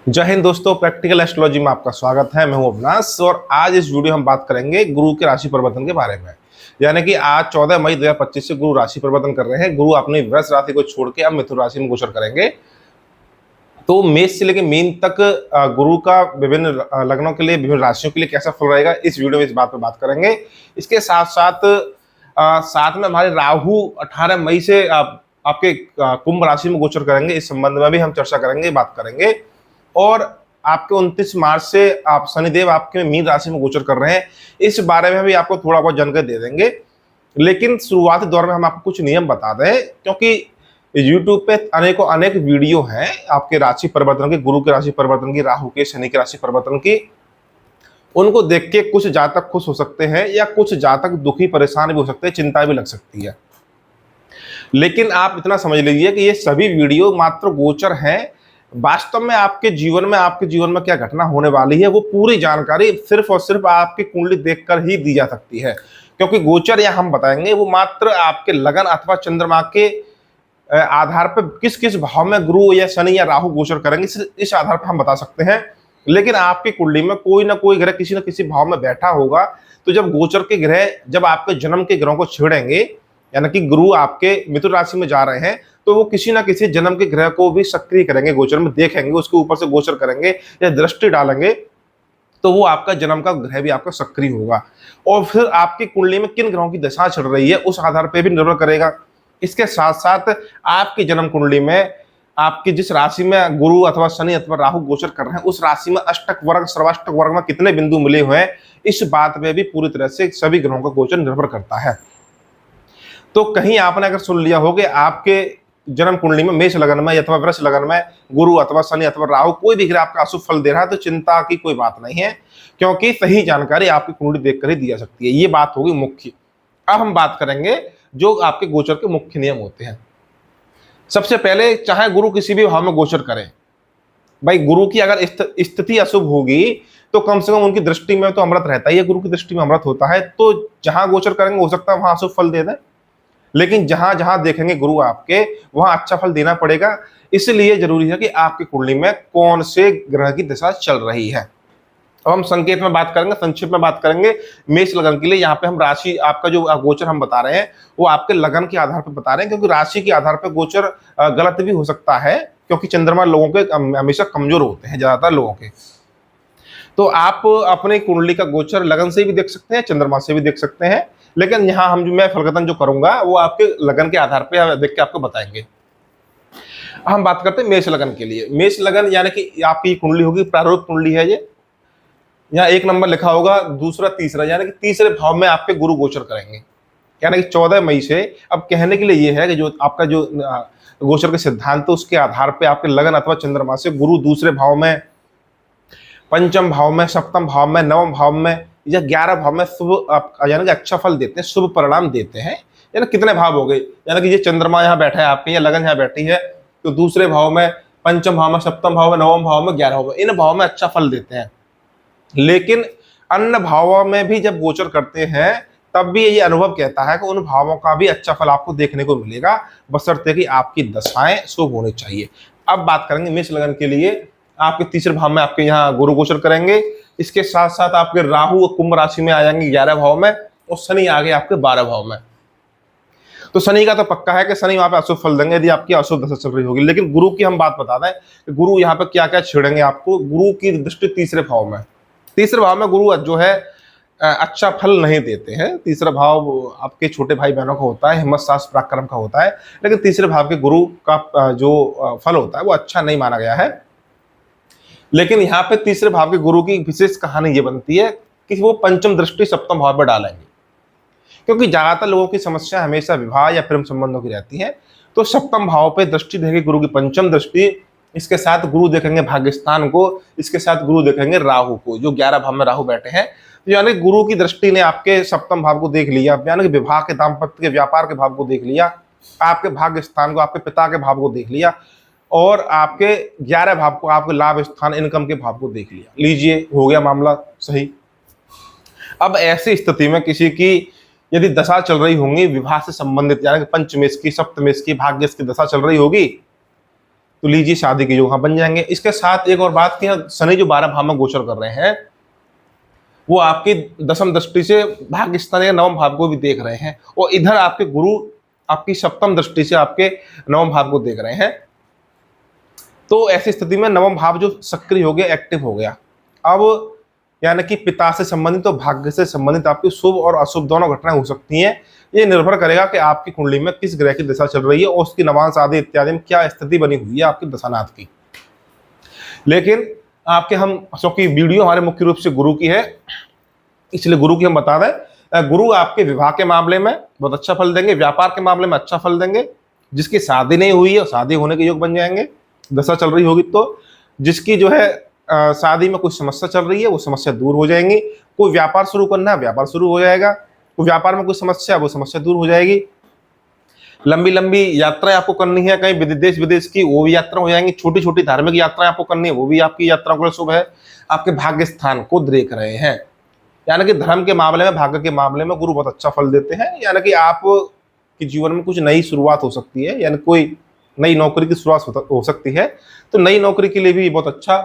जय हिंद दोस्तों, practical astrology में आपका स्वागत है। मैं हूं अविनाश और आज इस वीडियो हम बात करेंगे गुरु के राशि परिवर्तन के बारे में। यानी कि आज 14 मई 2025 से गुरु राशि परिवर्तन कर रहे हैं। गुरु अपनी वृष राशि को छोड़ के अब मिथुन राशि में गोचर करेंगे। तो मेष से लेकर मीन तक गुरु का विभिन्न लग्नों के लिए, विभिन्न राशियों के लिए कैसा फल रहेगा, इस वीडियो में इस बात पर बात करेंगे। इसके साथ साथ साथ में हमारे राहु 18 मई से आपके कुंभ राशि में गोचर करेंगे। इस संबंध में भी हम चर्चा करेंगे, बात करेंगे। और आपके 29 मार्च से आप शनिदेव आपके मीन राशि में गोचर कर रहे हैं। इस बारे में भी आपको थोड़ा बहुत जानकारी दे देंगे। लेकिन शुरुआती दौर में हम आपको कुछ नियम बता दें, क्योंकि YouTube पे अनेक वीडियो हैं आपके राशि परिवर्तन की, गुरु के राशि परिवर्तन की, राहु के, शनि के राशि परिवर्तन की। उनको देख के कुछ जातक खुश हो सकते हैं या कुछ जातक दुखी परेशान भी हो सकते हैं, चिंता भी लग सकती है। लेकिन आप इतना समझ लीजिए कि ये सभी वीडियो मात्र गोचर हैं। वास्तव में आपके जीवन में क्या घटना होने वाली है, वो पूरी जानकारी सिर्फ और सिर्फ आपकी कुंडली देखकर ही दी जा सकती है। क्योंकि गोचर या हम बताएंगे वो मात्र आपके लगन अथवा चंद्रमा के आधार पर किस किस भाव में गुरु या शनि या राहु गोचर करेंगे, इस आधार पर हम बता सकते हैं। लेकिन आपकी कुंडली में कोई ना कोई ग्रह किसी न किसी भाव में बैठा होगा। तो जब गोचर के ग्रह जब आपके जन्म के ग्रहों को छेड़ेंगे, यानी कि गुरु आपके मिथुन राशि में जा रहे हैं, तो वो किसी ना किसी जन्म के ग्रह को भी सक्रिय करेंगे, गोचर में देखेंगे, उसके ऊपर से गोचर करेंगे या दृष्टि डालेंगे। तो वो आपका जन्म का ग्रह भी आपका सक्रिय होगा। और फिर आपकी कुंडली में किन ग्रहों की दशा चल रही है, उस आधार पर भी निर्भर करेगा। इसके साथ साथ आपकी जन्म कुंडली में आपकी जिस राशि में गुरु अथवा शनि अथवा राहु गोचर कर रहे हैं, उस राशि में अष्टक वर्ग, सर्वाष्टक वर्ग में कितने बिंदु मिले हुए हैं, इस बात पे भी पूरी तरह से सभी ग्रहों का गोचर निर्भर करता है। तो कहीं आपने अगर सुन लिया हो कि आपके जन्म कुंडली में मेष लगन में अथवा वृष लगन में गुरु अथवा शनि अथवा राहु कोई भी ग्रह आपका अशुभ फल दे रहा है, तो चिंता की कोई बात नहीं है, क्योंकि सही जानकारी आपकी कुंडली देखकर ही दी जा सकती है। ये बात होगी मुख्य। अब हम बात करेंगे जो आपके गोचर के मुख्य नियम होते हैं। सबसे पहले, चाहे गुरु किसी भी भाव में गोचर करें, भाई गुरु की अगर स्थिति अशुभ होगी तो कम से कम उनकी दृष्टि में तो अमृत रहता ही है, गुरु की दृष्टि में अमृत होता है। तो जहां गोचर करेंगे हो सकता है वहां अशुभ फल दे दें, लेकिन जहां जहां देखेंगे गुरु आपके, वहां अच्छा फल देना पड़ेगा। इसलिए जरूरी है कि आपकी कुंडली में कौन से ग्रह की दशा चल रही है। अब हम संकेत में बात करेंगे, संक्षिप्त में बात करेंगे। मेष लगन के लिए यहाँ पे हम राशि, आपका जो गोचर हम बता रहे हैं वो आपके लगन के आधार पर बता रहे हैं, क्योंकि राशि के आधार पर गोचर गलत भी हो सकता है, क्योंकि चंद्रमा लोगों के हमेशा कमजोर होते हैं, ज्यादातर लोगों के। तो आप अपनी कुंडली का गोचर लगन से भी देख सकते हैं, चंद्रमा से भी देख सकते हैं। लेकिन यहाँ मैं फलकथन जो करूंगा वो आपके लगन के आधार पर देख के आपको बताएंगे। हम बात करते हैं मेष लगन के लिए। मेष लगन यानी कि आपकी कुंडली होगी, प्रारूप कुंडली है ये। यहाँ 1 नंबर लिखा होगा, दूसरा तीसरा, यानी कि तीसरे भाव में आपके गुरु गोचर करेंगे। यानी कि 14 मई से, अब कहने के लिए ये है कि जो आपका जो गोचर के सिद्धांत है उसके आधार पे आपके लगन अथवा चंद्रमा से गुरु दूसरे भाव में, पंचम भाव में, सप्तम भाव में, नवम भाव में या 11 भाव में शुभ यानी कि अच्छा फल देते हैं, शुभ परिणाम देते हैं। यानी कितने भाव हो गए, यानी कि ये चंद्रमा यहाँ बैठा है आपके, या लगन यहाँ बैठी है, तो दूसरे भाव में, पंचम भाव में, सप्तम भाव में, नवम भाव में, 11 भाव में, इन भाव में अच्छा फल देते हैं। लेकिन अन्य भावों में भी जब गोचर करते हैं तब भी ये अनुभव कहता है कि उन भावों का भी अच्छा फल आपको देखने को मिलेगा, बशर्ते कि आपकी दशाएं शुभ होनी चाहिए। अब बात करेंगे मेष लगन के लिए। आपके तीसरे भाव में आपके यहाँ गुरु गोचर करेंगे। इसके साथ साथ आपके राहु कुंभ राशि में आ जाएंगे 11 भाव में, और शनि आ गए आपके 12 भाव में। तो शनि का तो पक्का है कि शनि वहां पे अशुभ फल देंगे यदि आपकी अशुभ दशा चल रही होगी। लेकिन गुरु की हम बात बता दें कि गुरु यहाँ पे क्या क्या छेड़ेंगे आपको। गुरु की दृष्टि तीसरे भाव में, तीसरे भाव में गुरु जो है अच्छा फल नहीं देते हैं। तीसरा भाव आपके छोटे भाई बहनों का होता है, हिम्मत साहस पराक्रम का होता है। लेकिन तीसरे भाव के गुरु का जो फल होता है वो अच्छा नहीं माना गया है। लेकिन यहाँ पे तीसरे भाव के गुरु की विशेष कहानी ये बनती है कि वो पंचम दृष्टि सप्तम भाव पर डालेंगे, क्योंकि ज्यादातर लोगों की समस्या हमेशा विवाह या प्रेम संबंधों की रहती है। तो सप्तम भाव पे दृष्टि देखेगी गुरु की पंचम दृष्टि, इसके साथ गुरु देखेंगे भाग्यस्थान को, इसके साथ गुरु देखेंगे राहु को, जो 11 भाव में राहु बैठे हैं। तो यानी गुरु की दृष्टि ने आपके सप्तम भाव को देख लिया, यानी कि विवाह के, दाम्पत्य के, व्यापार के भाव को देख लिया, आपके भाग्य स्थान को, आपके पिता के भाव को देख लिया, और आपके 11 भाव को, आपके लाभ स्थान, इनकम के भाव को देख लिया। लीजिए, हो गया मामला सही। अब ऐसी स्थिति में किसी की यदि दशा चल रही होंगी विवाह से संबंधित, यानी कि पंचमेश की, सप्तमेश की, भाग्येश की दशा चल रही होगी, तो लीजिए शादी के योग वहां बन जाएंगे। इसके साथ एक और बात कि शनि जो 12 भाव में गोचर कर रहे हैं वो आपकी दसम दृष्टि से भाग्यस्थान या नवम भाव को भी देख रहे हैं, और इधर आपके गुरु आपकी सप्तम दृष्टि से आपके नवम भाव को देख रहे हैं। तो ऐसी स्थिति में नवम भाव जो सक्रिय हो गया, एक्टिव हो गया। अब यानी कि पिता से संबंधित और भाग्य से संबंधित आपकी शुभ और अशुभ दोनों घटनाएं हो सकती हैं। ये निर्भर करेगा कि आपकी कुंडली में किस ग्रह की दशा चल रही है और उसकी नवांश आदि इत्यादि में क्या स्थिति बनी हुई है आपकी दशानाथ की। लेकिन आपके हम, क्योंकि वीडियो हमारे मुख्य रूप से गुरु की है, इसलिए गुरु की हम बता दें। गुरु आपके विवाह के मामले में बहुत अच्छा फल देंगे, व्यापार के मामले में अच्छा फल देंगे। जिसकी शादी नहीं हुई है शादी होने के योग बन जाएंगे, दशा चल रही होगी तो। जिसकी जो है शादी में कोई समस्या चल रही है वो समस्या दूर हो जाएंगी। कोई व्यापार शुरू करना है व्यापार शुरू हो जाएगा। कोई व्यापार में कोई समस्या वो समस्या दूर हो जाएगी। लंबी लंबी यात्राएं आपको करनी है कहीं देश विदेश की, वो भी यात्रा हो जाएंगी। छोटी छोटी धार्मिक यात्राएं आपको करनी है वो भी आपकी यात्रा को शुभ है। आपके भाग्य स्थान को देख रहे हैं, यानी कि धर्म के मामले में, भाग्य के मामले में गुरु बहुत अच्छा फल देते हैं। यानी कि आप के जीवन में कुछ नई शुरुआत हो सकती है, यानी कोई नई नौकरी की शुरुआत हो सकती है। तो नई नौकरी के लिए भी बहुत अच्छा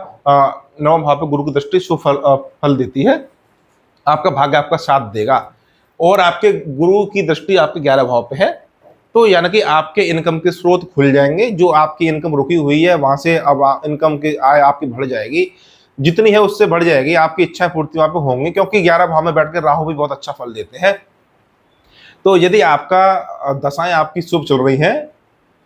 नवम भाव पे गुरु की दृष्टि शुभ फल देती है। आपका भाग्य आपका साथ देगा। और आपके गुरु की दृष्टि आपके 11 भाव पे है, तो यानी कि आपके इनकम के स्रोत खुल जाएंगे। जो आपकी इनकम रुकी हुई है वहां से अब इनकम की आय आपकी बढ़ जाएगी, जितनी है उससे बढ़ जाएगी। आपकी इच्छा पूर्ति वहां पे होंगी, क्योंकि 11 भाव में बैठकर राहु भी बहुत अच्छा फल देते हैं। तो यदि आपका दशाएं आपकी शुभ चल रही हैं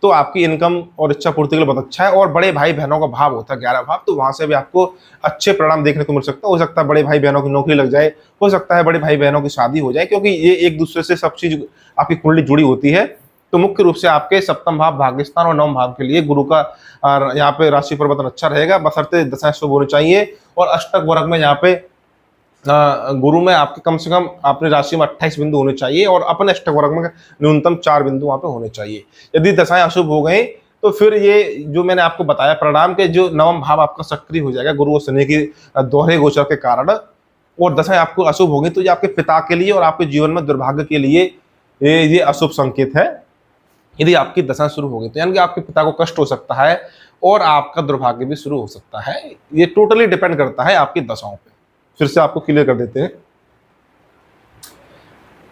तो आपकी इनकम और इच्छा पूर्ति के लिए बहुत अच्छा है। और बड़े भाई बहनों का भाव होता है 11 भाव, तो वहां से भी आपको अच्छे परिणाम देखने को मिल सकता है। हो सकता है बड़े भाई बहनों की नौकरी लग जाए, हो सकता है बड़े भाई बहनों की शादी हो जाए, क्योंकि ये एक दूसरे से सब चीज आपकी कुंडली जुड़ी होती है। तो मुख्य रूप से आपके सप्तम भाव भाग्यस्थान और नवम भाव के लिए गुरु का यहाँ पे राशि परिवर्तन अच्छा रहेगा, बशर्ते दशाएं शुभ होनी चाहिए। और अष्टक वर्ग में यहाँ पे गुरु में आपके कम से कम अपनी राशि में 28 बिंदु होने चाहिए, और अपने अष्टक वर्ग में न्यूनतम 4 बिंदु वहां पे होने चाहिए। यदि दशाएं अशुभ हो गई तो फिर ये जो मैंने आपको बताया परिणाम के, जो नवम भाव आपका सक्रिय हो जाएगा गुरु और शनि की दोहरे गोचर के कारण, और दशाएं आपको अशुभ होगी तो ये आपके पिता के लिए और आपके जीवन में दुर्भाग्य के लिए ये अशुभ संकेत है। यदि आपकी दशा शुरू होगी तो यानी कि आपके पिता को कष्ट हो सकता है और आपका दुर्भाग्य भी शुरू हो सकता है। ये टोटली डिपेंड करता है आपकी दशाओं पे। फिर से आपको क्लियर कर देते हैं।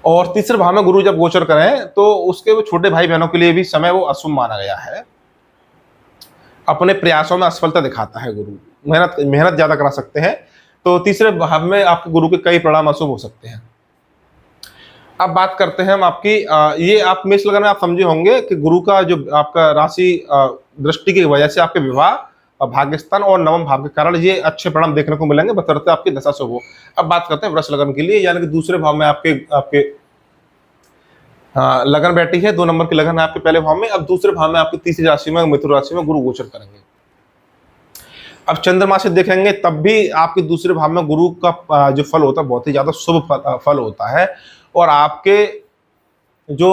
और तीसरे भाव में गुरु जब गोचर करें तो उसके वो छोटे भाई बहनों के लिए भी समय वो अशुभ माना गया है। अपने प्रयासों में असफलता दिखाता है गुरु, मेहनत ज्यादा करा सकते हैं। तो तीसरे भाव में आपके गुरु के कई परिणाम अशुभ हो सकते हैं। अब बात करते हैं हम आपकी ये आप मेष लगन में आप समझे होंगे कि गुरु का जो आपका राशि दृष्टि की वजह से आपके विवाह भाग्यस्थान और नवम भाव के कारण ये अच्छे परिणाम देखने को मिलेंगे, बशर्ते आपकी दशा शुभ हो। अब बात करते हैं वृष लगन के लिए, यानी कि दूसरे भाव में आपके लगन बैठी है, 2 नंबर की लगन है आपके पहले भाव में। अब दूसरे भाव में आपकी तीसरी राशि में, मिथुन राशि में गुरु गोचर करेंगे। अब चंद्रमा से देखेंगे तब भी आपके दूसरे भाव में गुरु का जो फल होता है बहुत ही ज्यादा शुभ फल होता है। और आपके जो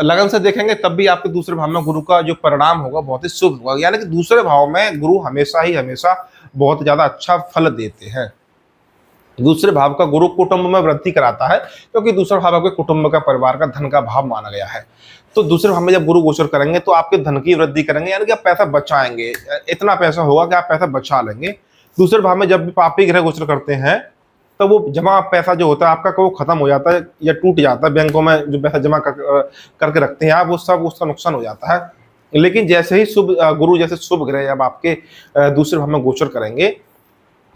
लगन से देखेंगे तब भी आपके दूसरे भाव में गुरु का जो परिणाम होगा बहुत ही शुभ होगा। यानी कि दूसरे भाव में गुरु हमेशा बहुत ज्यादा अच्छा फल देते हैं। दूसरे भाव का गुरु कुटुंब में वृद्धि कराता है, क्योंकि दूसरा भाव आपके कुटुंब का, परिवार का, धन का भाव माना गया है। तो दूसरे भाव में जब गुरु गोचर करेंगे तो आपके धन की वृद्धि करेंगे, यानी कि आप पैसा बचाएंगे। इतना पैसा होगा कि आप पैसा बचा लेंगे। दूसरे भाव में जब भी पापी ग्रह गोचर करते हैं तो वो जमा पैसा जो होता है आपका वो खत्म हो जाता है या टूट जाता है। बैंकों में जो पैसा जमा करके रखते हैं आप, वो सब उसका नुकसान हो जाता है। लेकिन जैसे ही गुरु जैसे शुभ ग्रह जब आपके दूसरे भाव में गोचर करेंगे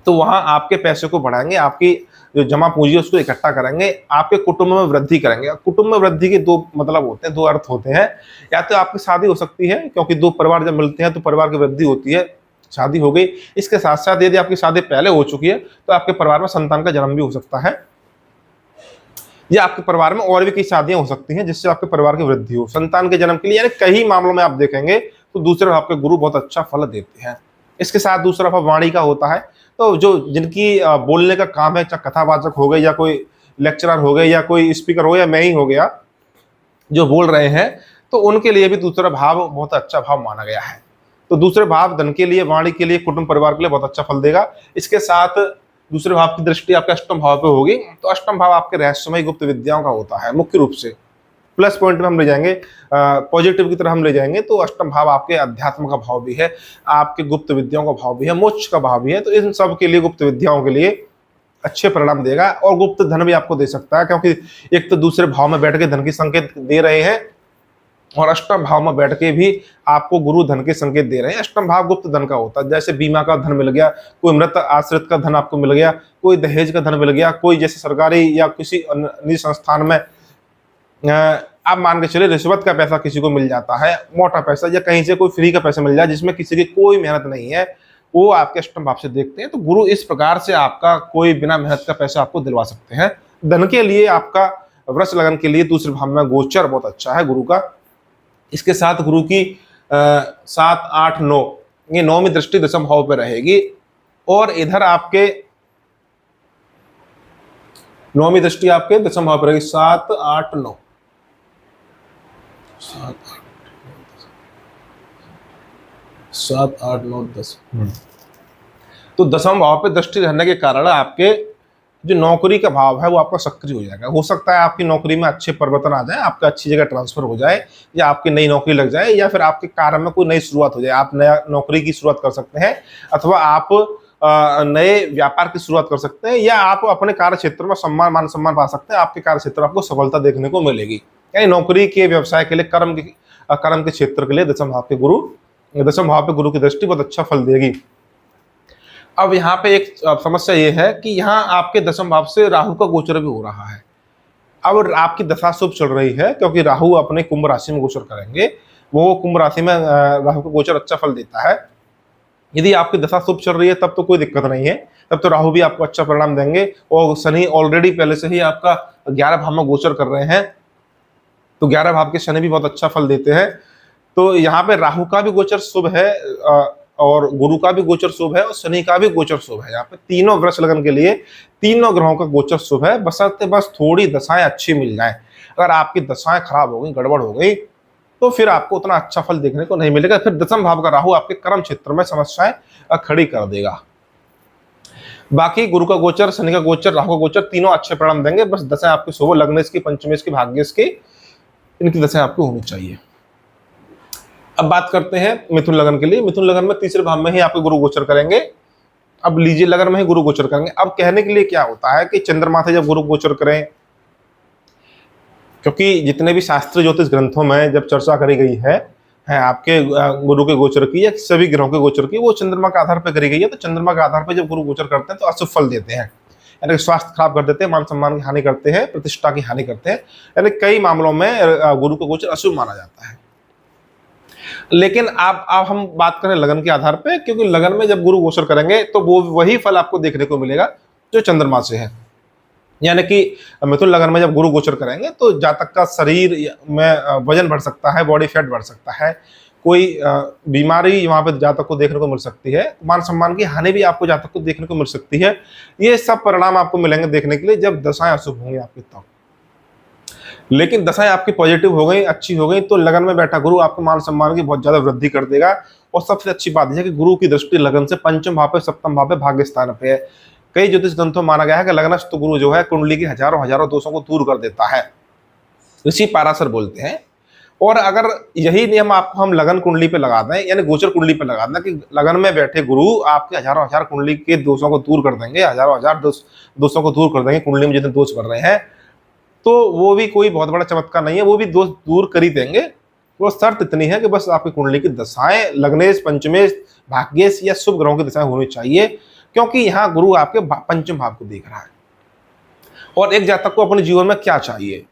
तो वहां आपके पैसे को बढ़ाएंगे, आपकी जो जमा पूंजी है उसको इकट्ठा करेंगे, आपके कुटुंब में वृद्धि करेंगे। कुटुंब में वृद्धि के 2 मतलब होते हैं, 2 अर्थ होते हैं। या तो आपकी शादी हो सकती है, क्योंकि 2 परिवार जब मिलते हैं तो परिवार की वृद्धि होती है, शादी हो गई। इसके साथ साथ यदि आपकी शादी पहले हो चुकी है तो आपके परिवार में संतान का जन्म भी हो सकता है, या आपके परिवार में और भी कई शादियां हो सकती हैं जिससे आपके परिवार की वृद्धि हो संतान के जन्म के लिए। यानी कई मामलों में आप देखेंगे तो दूसरे भाव के गुरु बहुत अच्छा फल देते हैं। इसके साथ दूसरा भाव वाणी का होता है, तो जो जिनकी बोलने का काम है, चाहे कथावाचक हो गए या कोई लेक्चरर हो गए या कोई स्पीकर हो या मैं ही हो गया जो बोल रहे हैं, तो उनके लिए भी दूसरा भाव बहुत अच्छा भाव माना गया है। तो दूसरे भाव धन के लिए, वाणी के लिए, कुटुंब परिवार के लिए बहुत अच्छा फल देगा। इसके साथ दूसरे भाव की दृष्टि आपके अष्टम भाव पे होगी, तो अष्टम भाव आपके रहस्यमय गुप्त विद्याओं का होता है मुख्य रूप से। प्लस पॉइंट में हम ले जाएंगे, पॉजिटिव की तरह हम ले जाएंगे, तो अष्टम भाव आपके अध्यात्म का भाव भी है, आपके गुप्त विद्याओं का भाव भी है, मोक्ष का भाव भी है। तो इन सब के लिए, गुप्त विद्याओं के लिए अच्छे परिणाम देगा। और गुप्त धन भी आपको दे सकता है, क्योंकि एक तो दूसरे भाव में बैठ के धन के संकेत दे रहे हैं, और अष्टम भाव में बैठ के भी आपको गुरु धन के संकेत दे रहे हैं। अष्टम भाव गुप्त धन का होता है, जैसे बीमा का धन मिल गया, कोई मृत आश्रित का धन आपको मिल गया, कोई दहेज का धन मिल गया, कोई जैसे सरकारी या किसी निजी संस्थान में आप मान के चले रिश्वत का पैसा किसी को मिल जाता है, मोटा पैसा, या कहीं से कोई फ्री का पैसा मिल जाए जिसमें किसी की कोई मेहनत नहीं है, वो आपके अष्टम भाव से देखते हैं। तो गुरु इस प्रकार से आपका कोई बिना मेहनत का पैसा आपको दिलवा सकते हैं। धन के लिए आपका वृष लगन के लिए दूसरे भाव में गोचर बहुत अच्छा है गुरु का। इसके साथ गुरु की 7, 8, 9 ये 9वीं दृष्टि दशम भाव पर रहेगी, और इधर आपके 9वीं दृष्टि आपके दशम भाव पर रहेगी। 7, 8, 9 7, 8, 9, 10। तो दशम भाव पे दृष्टि रहने के कारण आपके जो नौकरी का भाव है वो आपका सक्रिय हो जाएगा। हो सकता है आपकी नौकरी में अच्छे परिवर्तन आ जाए, आपका अच्छी जगह ट्रांसफर हो जाए, या आपकी नई नौकरी लग जाए, या फिर आपके कार्य में कोई नई शुरुआत हो जाए, आप नया नौकरी की शुरुआत कर सकते हैं, अथवा आप नए व्यापार की शुरुआत कर सकते हैं, या आप अपने कार्य क्षेत्र में सम्मान, मान सम्मान पा सकते हैं। आपके कार्य क्षेत्र में आपको सफलता देखने को मिलेगी। यानी नौकरी के, व्यवसाय के लिए, कर्म के क्षेत्र के लिए दशम भाव पे गुरु की दृष्टि बहुत अच्छा फल देगी। अब यहाँ पे एक समस्या ये है कि यहाँ आपके दशम भाव से राहु का गोचर भी हो रहा है। अब आपकी दशा शुभ चल रही है, क्योंकि राहु अपने कुंभ राशि में गोचर करेंगे। वो कुंभ राशि में राहु का गोचर अच्छा फल देता है। यदि आपकी दशा शुभ चल रही है तब तो कोई दिक्कत नहीं है, तब तो राहु भी आपको अच्छा परिणाम देंगे। और शनि ऑलरेडी पहले से ही आपका 11 भाव में गोचर कर रहे हैं, तो 11 भाव के शनि भी बहुत अच्छा फल देते हैं। तो यहाँ पे राहु का भी गोचर शुभ है, और गुरु का भी गोचर शुभ है, और शनि का भी गोचर शुभ है। यहाँ पे तीनों वृष लगन के लिए तीनों ग्रहों का गोचर शुभ है, बशर्ते बस थोड़ी दशाएं अच्छी मिल जाएं। अगर आपकी दशाएं खराब हो गई, गड़बड़ हो गई, तो फिर आपको उतना अच्छा फल देखने को नहीं मिलेगा। फिर दशम भाव का राहु आपके कर्म क्षेत्र में समस्याएं खड़ी कर देगा। बाकी गुरु का गोचर, शनि का गोचर, राहु का गोचर तीनों अच्छे परिणाम देंगे। बस दशाएं आपकी शुभ, लग्नेश की, पंचमेश की, भाग्येश की, इनकी दशाएं आपको होनी चाहिए। अब बात करते हैं मिथुन लगन के लिए। मिथुन लगन में तीसरे भाव में ही आपके गुरु गोचर करेंगे। अब लीजिए, लगन में ही गुरु गोचर करेंगे। अब कहने के लिए क्या होता है कि चंद्रमा से जब गुरु गोचर करें, क्योंकि जितने भी शास्त्रीय ज्योतिष ग्रंथों में जब चर्चा करी गई है आपके गुरु के गोचर की या सभी ग्रहों के गोचर की, वो चंद्रमा के आधार पर करी गई है। तो चंद्रमा के आधार पर जब गुरु गोचर करते हैं तो अशुभ फल देते हैं, यानी स्वास्थ्य खराब कर देते हैं, मान सम्मान की हानि करते हैं, प्रतिष्ठा की हानि करते हैं। यानी कई मामलों में गुरु का गोचर अशुभ माना जाता है। लेकिन अब हम बात करें लगन के आधार पे, क्योंकि लगन में जब गुरु गोचर करेंगे तो वो वही फल आपको देखने को मिलेगा जो चंद्रमा से है। यानी कि मिथुन लगन में जब गुरु गोचर करेंगे तो जातक का शरीर में वजन बढ़ सकता है, बॉडी फैट बढ़ सकता है, कोई बीमारी वहां पर जातक को देखने को मिल सकती है, मान सम्मान की हानि भी आपको जातक को देखने को मिल सकती है। ये सब परिणाम आपको मिलेंगे देखने के लिए जब दशाएं अशुभ होंगी आपकी तब। लेकिन दशाएं आपकी पॉजिटिव हो गई, अच्छी हो गई, तो लगन में बैठा गुरु आपको मान सम्मान की बहुत ज्यादा वृद्धि कर देगा। और सबसे अच्छी बात यह है कि गुरु की दृष्टि लगन से पंचम भाव पे, सप्तम भाव पे, भाग्य स्थान पे है। कई ज्योतिष ग्रंथों में माना गया है कि लग्नस्थ गुरु जो है कुंडली की हजारों दोषों को दूर कर देता है, ऋषि पाराशर बोलते हैं। और अगर यही नियम आपको हम लगन कुंडली पे लगा दें, यानी गोचर कुंडली पे लगा दें कि लगन में बैठे गुरु आपके हजारों कुंडली के दोषों को दूर कर देंगे, हजारों दोषों को दूर कर देंगे, कुंडली में जितने दोष कर रहे हैं, तो वो भी कोई बहुत बड़ा चमत्कार नहीं है, वो भी दोष दूर कर ही देंगे। वो शर्त इतनी है कि बस आपकी कुंडली की दशाएं लग्नेश, पंचमेश, भाग्येश या शुभ ग्रहों की दशाएं होनी चाहिए, क्योंकि यहाँ गुरु आपके पंचम भाव को देख रहा है। और एक जातक को अपने जीवन में क्या चाहिए?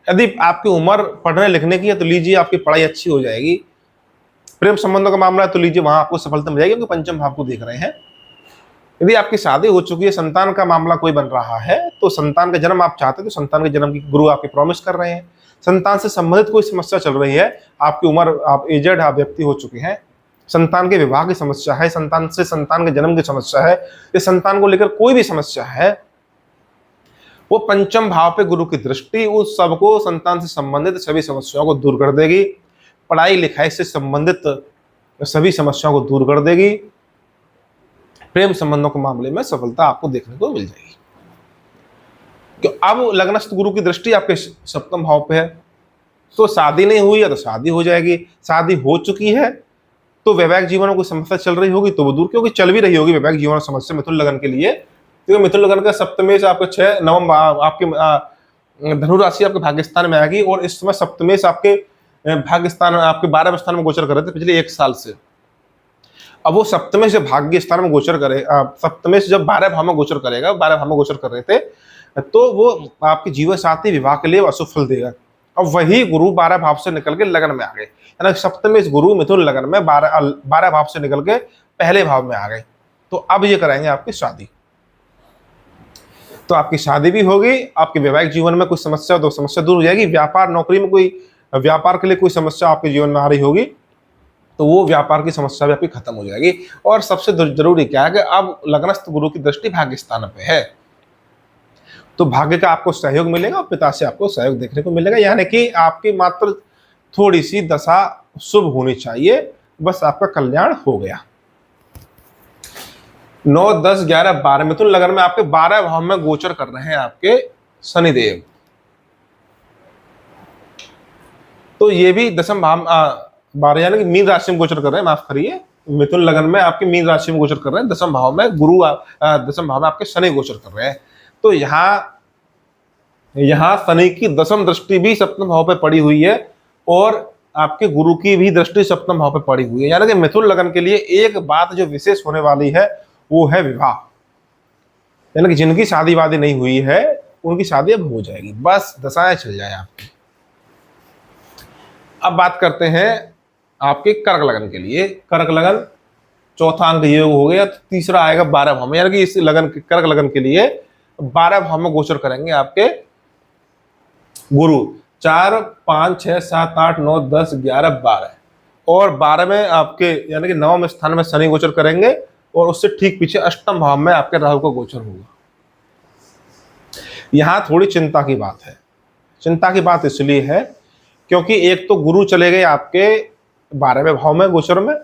यदि आपकी उम्र पढ़ने लिखने की है तो लीजिए आपकी पढ़ाई अच्छी हो जाएगी। प्रेम संबंधों का मामला है तो लीजिए वहां आपको सफलता मिल जाएगी, क्योंकि पंचम भाव को देख रहे हैं। यदि आपकी शादी हो चुकी है, संतान का मामला कोई बन रहा है, तो संतान का जन्म आप चाहते हैं तो संतान के जन्म की गुरु आपके प्रॉमिस कर रहे हैं। संतान से संबंधित कोई समस्या चल रही है, आपकी उम्र, आप एजेड, आप व्यक्ति हो चुके हैं, संतान के विवाह की समस्या है, संतान से संतान के जन्म की समस्या है, या संतान को लेकर कोई भी समस्या है, वो पंचम भाव पे गुरु की दृष्टि उस सबको, संतान से संबंधित सभी समस्याओं को दूर कर देगी। पढ़ाई लिखाई से संबंधित सभी समस्याओं को दूर कर देगी। प्रेम संबंधों के मामले में सफलता आपको देखने को मिल जाएगी। अब लग्नस्थ गुरु की दृष्टि आपके सप्तम भाव पे है, तो शादी नहीं हुई है तो शादी हो जाएगी, शादी हो चुकी है तो वैवाहिक जीवन में कोई समस्या चल रही होगी तो वो दूर, क्योंकि चल भी रही होगी वैवाहिक जीवन में समस्या मिथुन लगन के लिए, क्योंकि मिथुन लगन का सप्तमेश आपके 6 नवंबर आपके धनु राशि आपके भाग्यस्थान में आएगी, और इस समय सप्तमेश आपके भाग्यस्थान आपके 12वें स्थान में गोचर कर रहे थे पिछले 1 साल से। अब वो सप्तमेश जब भाग्य स्थान में गोचर करे, सप्तमेश जब 12 भाव में गोचर करेगा, 12 भाव में गोचर कर रहे थे, तो वो आपके जीवन साथी विवाह के लिए अशुभ फल देगा। अब वही गुरु 12 भाव से निकल के लगन में आ गए, यानी सप्तमेश गुरु मिथुन लगन में 12 भाव से निकल के पहले भाव में आ गए। तो अब ये कराएंगे आपकी शादी, तो आपकी शादी भी होगी, आपके वैवाहिक जीवन में कुछ समस्या तो समस्या दूर हो जाएगी, व्यापार नौकरी में कोई व्यापार के लिए कोई समस्या आपके जीवन में आ रही होगी तो वो व्यापार की समस्या भी आपकी खत्म हो जाएगी। और सबसे जरूरी क्या है कि अब लग्नस्थ गुरु की दृष्टि भाग्य स्थान पे है, तो भाग्य का आपको सहयोग मिलेगा और पिता से आपको सहयोग देखने को मिलेगा, यानी कि आपकी मात्र थोड़ी सी दशा शुभ होनी चाहिए, बस आपका कल्याण हो गया। 9, 10, 11, 12 मिथुन लगन में आपके 12 भाव में गोचर कर रहे हैं आपके शनिदेव, तो ये भी दशम भाव 12 यानी कि मीन राशि में गोचर कर रहे हैं, माफ करिए, मिथुन लगन में आपके मीन राशि में गोचर कर रहे हैं, दशम भाव में गुरु दशम भाव में आपके शनि गोचर कर रहे हैं। तो यहाँ शनि की दशम दृष्टि भी सप्तम भाव पे पड़ी हुई है और आपके गुरु की भी दृष्टि सप्तम भाव पे पड़ी हुई है, यानी कि मिथुन लगन के लिए एक बात जो विशेष होने वाली है वो है विवाह, यानी कि जिनकी शादी वादी नहीं हुई है उनकी शादी अब हो जाएगी, बस दशाएं चल जाए आपकी। अब बात करते हैं आपके कर्क लगन के लिए। कर्क लगन चौथा अंक योग हो गया, तो तीसरा आएगा 12 भाव में, यानी कि इस लगन कर्क लगन के लिए 12 भाव में गोचर करेंगे आपके गुरु 4, 5, 6, 7, 8, 9, 10, 11, 12 और 12 में आपके यानी कि 9वें स्थान में शनि गोचर करेंगे और उससे ठीक पीछे अष्टम भाव में आपके राहु का गोचर होगा। यहां थोड़ी चिंता की बात है, चिंता की बात इसलिए है क्योंकि एक तो गुरु चले गए आपके 12वें भाव में गोचर में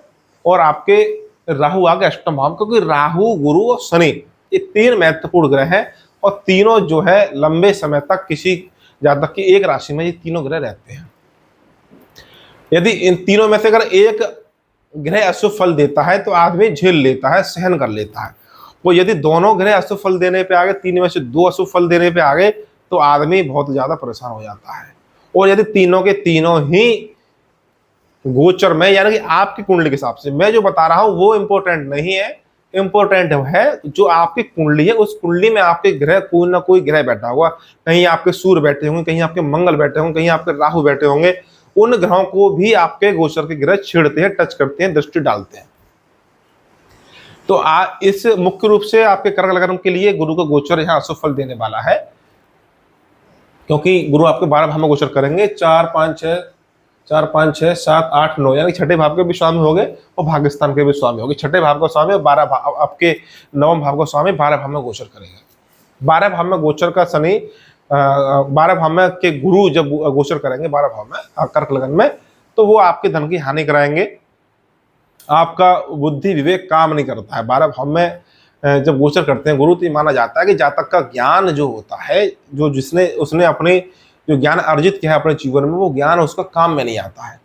और आपके राहु आ गए अष्टम भाव, क्योंकि राहु गुरु और शनि ये 3 महत्वपूर्ण ग्रह हैं और तीनों जो है लंबे समय तक किसी जातक की एक राशि में ये तीनों ग्रह रहते हैं। यदि इन तीनों में से अगर एक ग्रह अशुभ फल देता है तो आदमी झेल लेता है, सहन कर लेता है। वो यदि दोनों ग्रह अशुभ फल देने पे आ गए, 3 में से 2 अशुभ फल देने पे आ गए तो आदमी बहुत ज्यादा परेशान हो जाता है। और यदि तीनों के तीनों ही गोचर में यानी कि आपकी कुंडली के हिसाब से, मैं जो बता रहा हूं वो इंपॉर्टेंट नहीं है, इंपॉर्टेंट है जो आपकी कुंडली है, उस कुंडली में आपके ग्रह कोई ना कोई ग्रह बैठा हुआ, कहीं आपके सूर्य बैठे होंगे, कहीं आपके मंगल बैठे होंगे, कहीं आपके राहु बैठे होंगे, उन ग्रहों को भी आपके गोचर के ग्रह छेड़ते हैं, टच करते हैं, दृष्टि डालते हैं। तो इस मुख्य रूप से आपके कर्क लगन के लिए गुरु का गोचर यहाँ अशुभ फल देने वाला है, क्योंकि गुरु आपके 12 भाव में गोचर करेंगे, 4, 5, 6, 7, 8, 9 यानी छठे भाव के भी स्वामी हो गए और भाग्यस्थान के भी स्वामी हो गए। छठे भाव का स्वामी और 12 भाव आपके 9वें भाव का स्वामी 12 भाव में गोचर करेगा। 12 भाव में गोचर का शनि 12 भाव में के गुरु जब गोचर करेंगे 12 भाव में कर्क लगन में, तो वो आपके धन की हानि कराएंगे, आपका बुद्धि विवेक काम नहीं करता है। 12 भाव में जब गोचर करते हैं गुरु तो माना जाता है कि जातक का ज्ञान जो होता है, जो उसने अपने जो ज्ञान अर्जित किया है अपने जीवन में, वो ज्ञान उसका काम में नहीं आता है,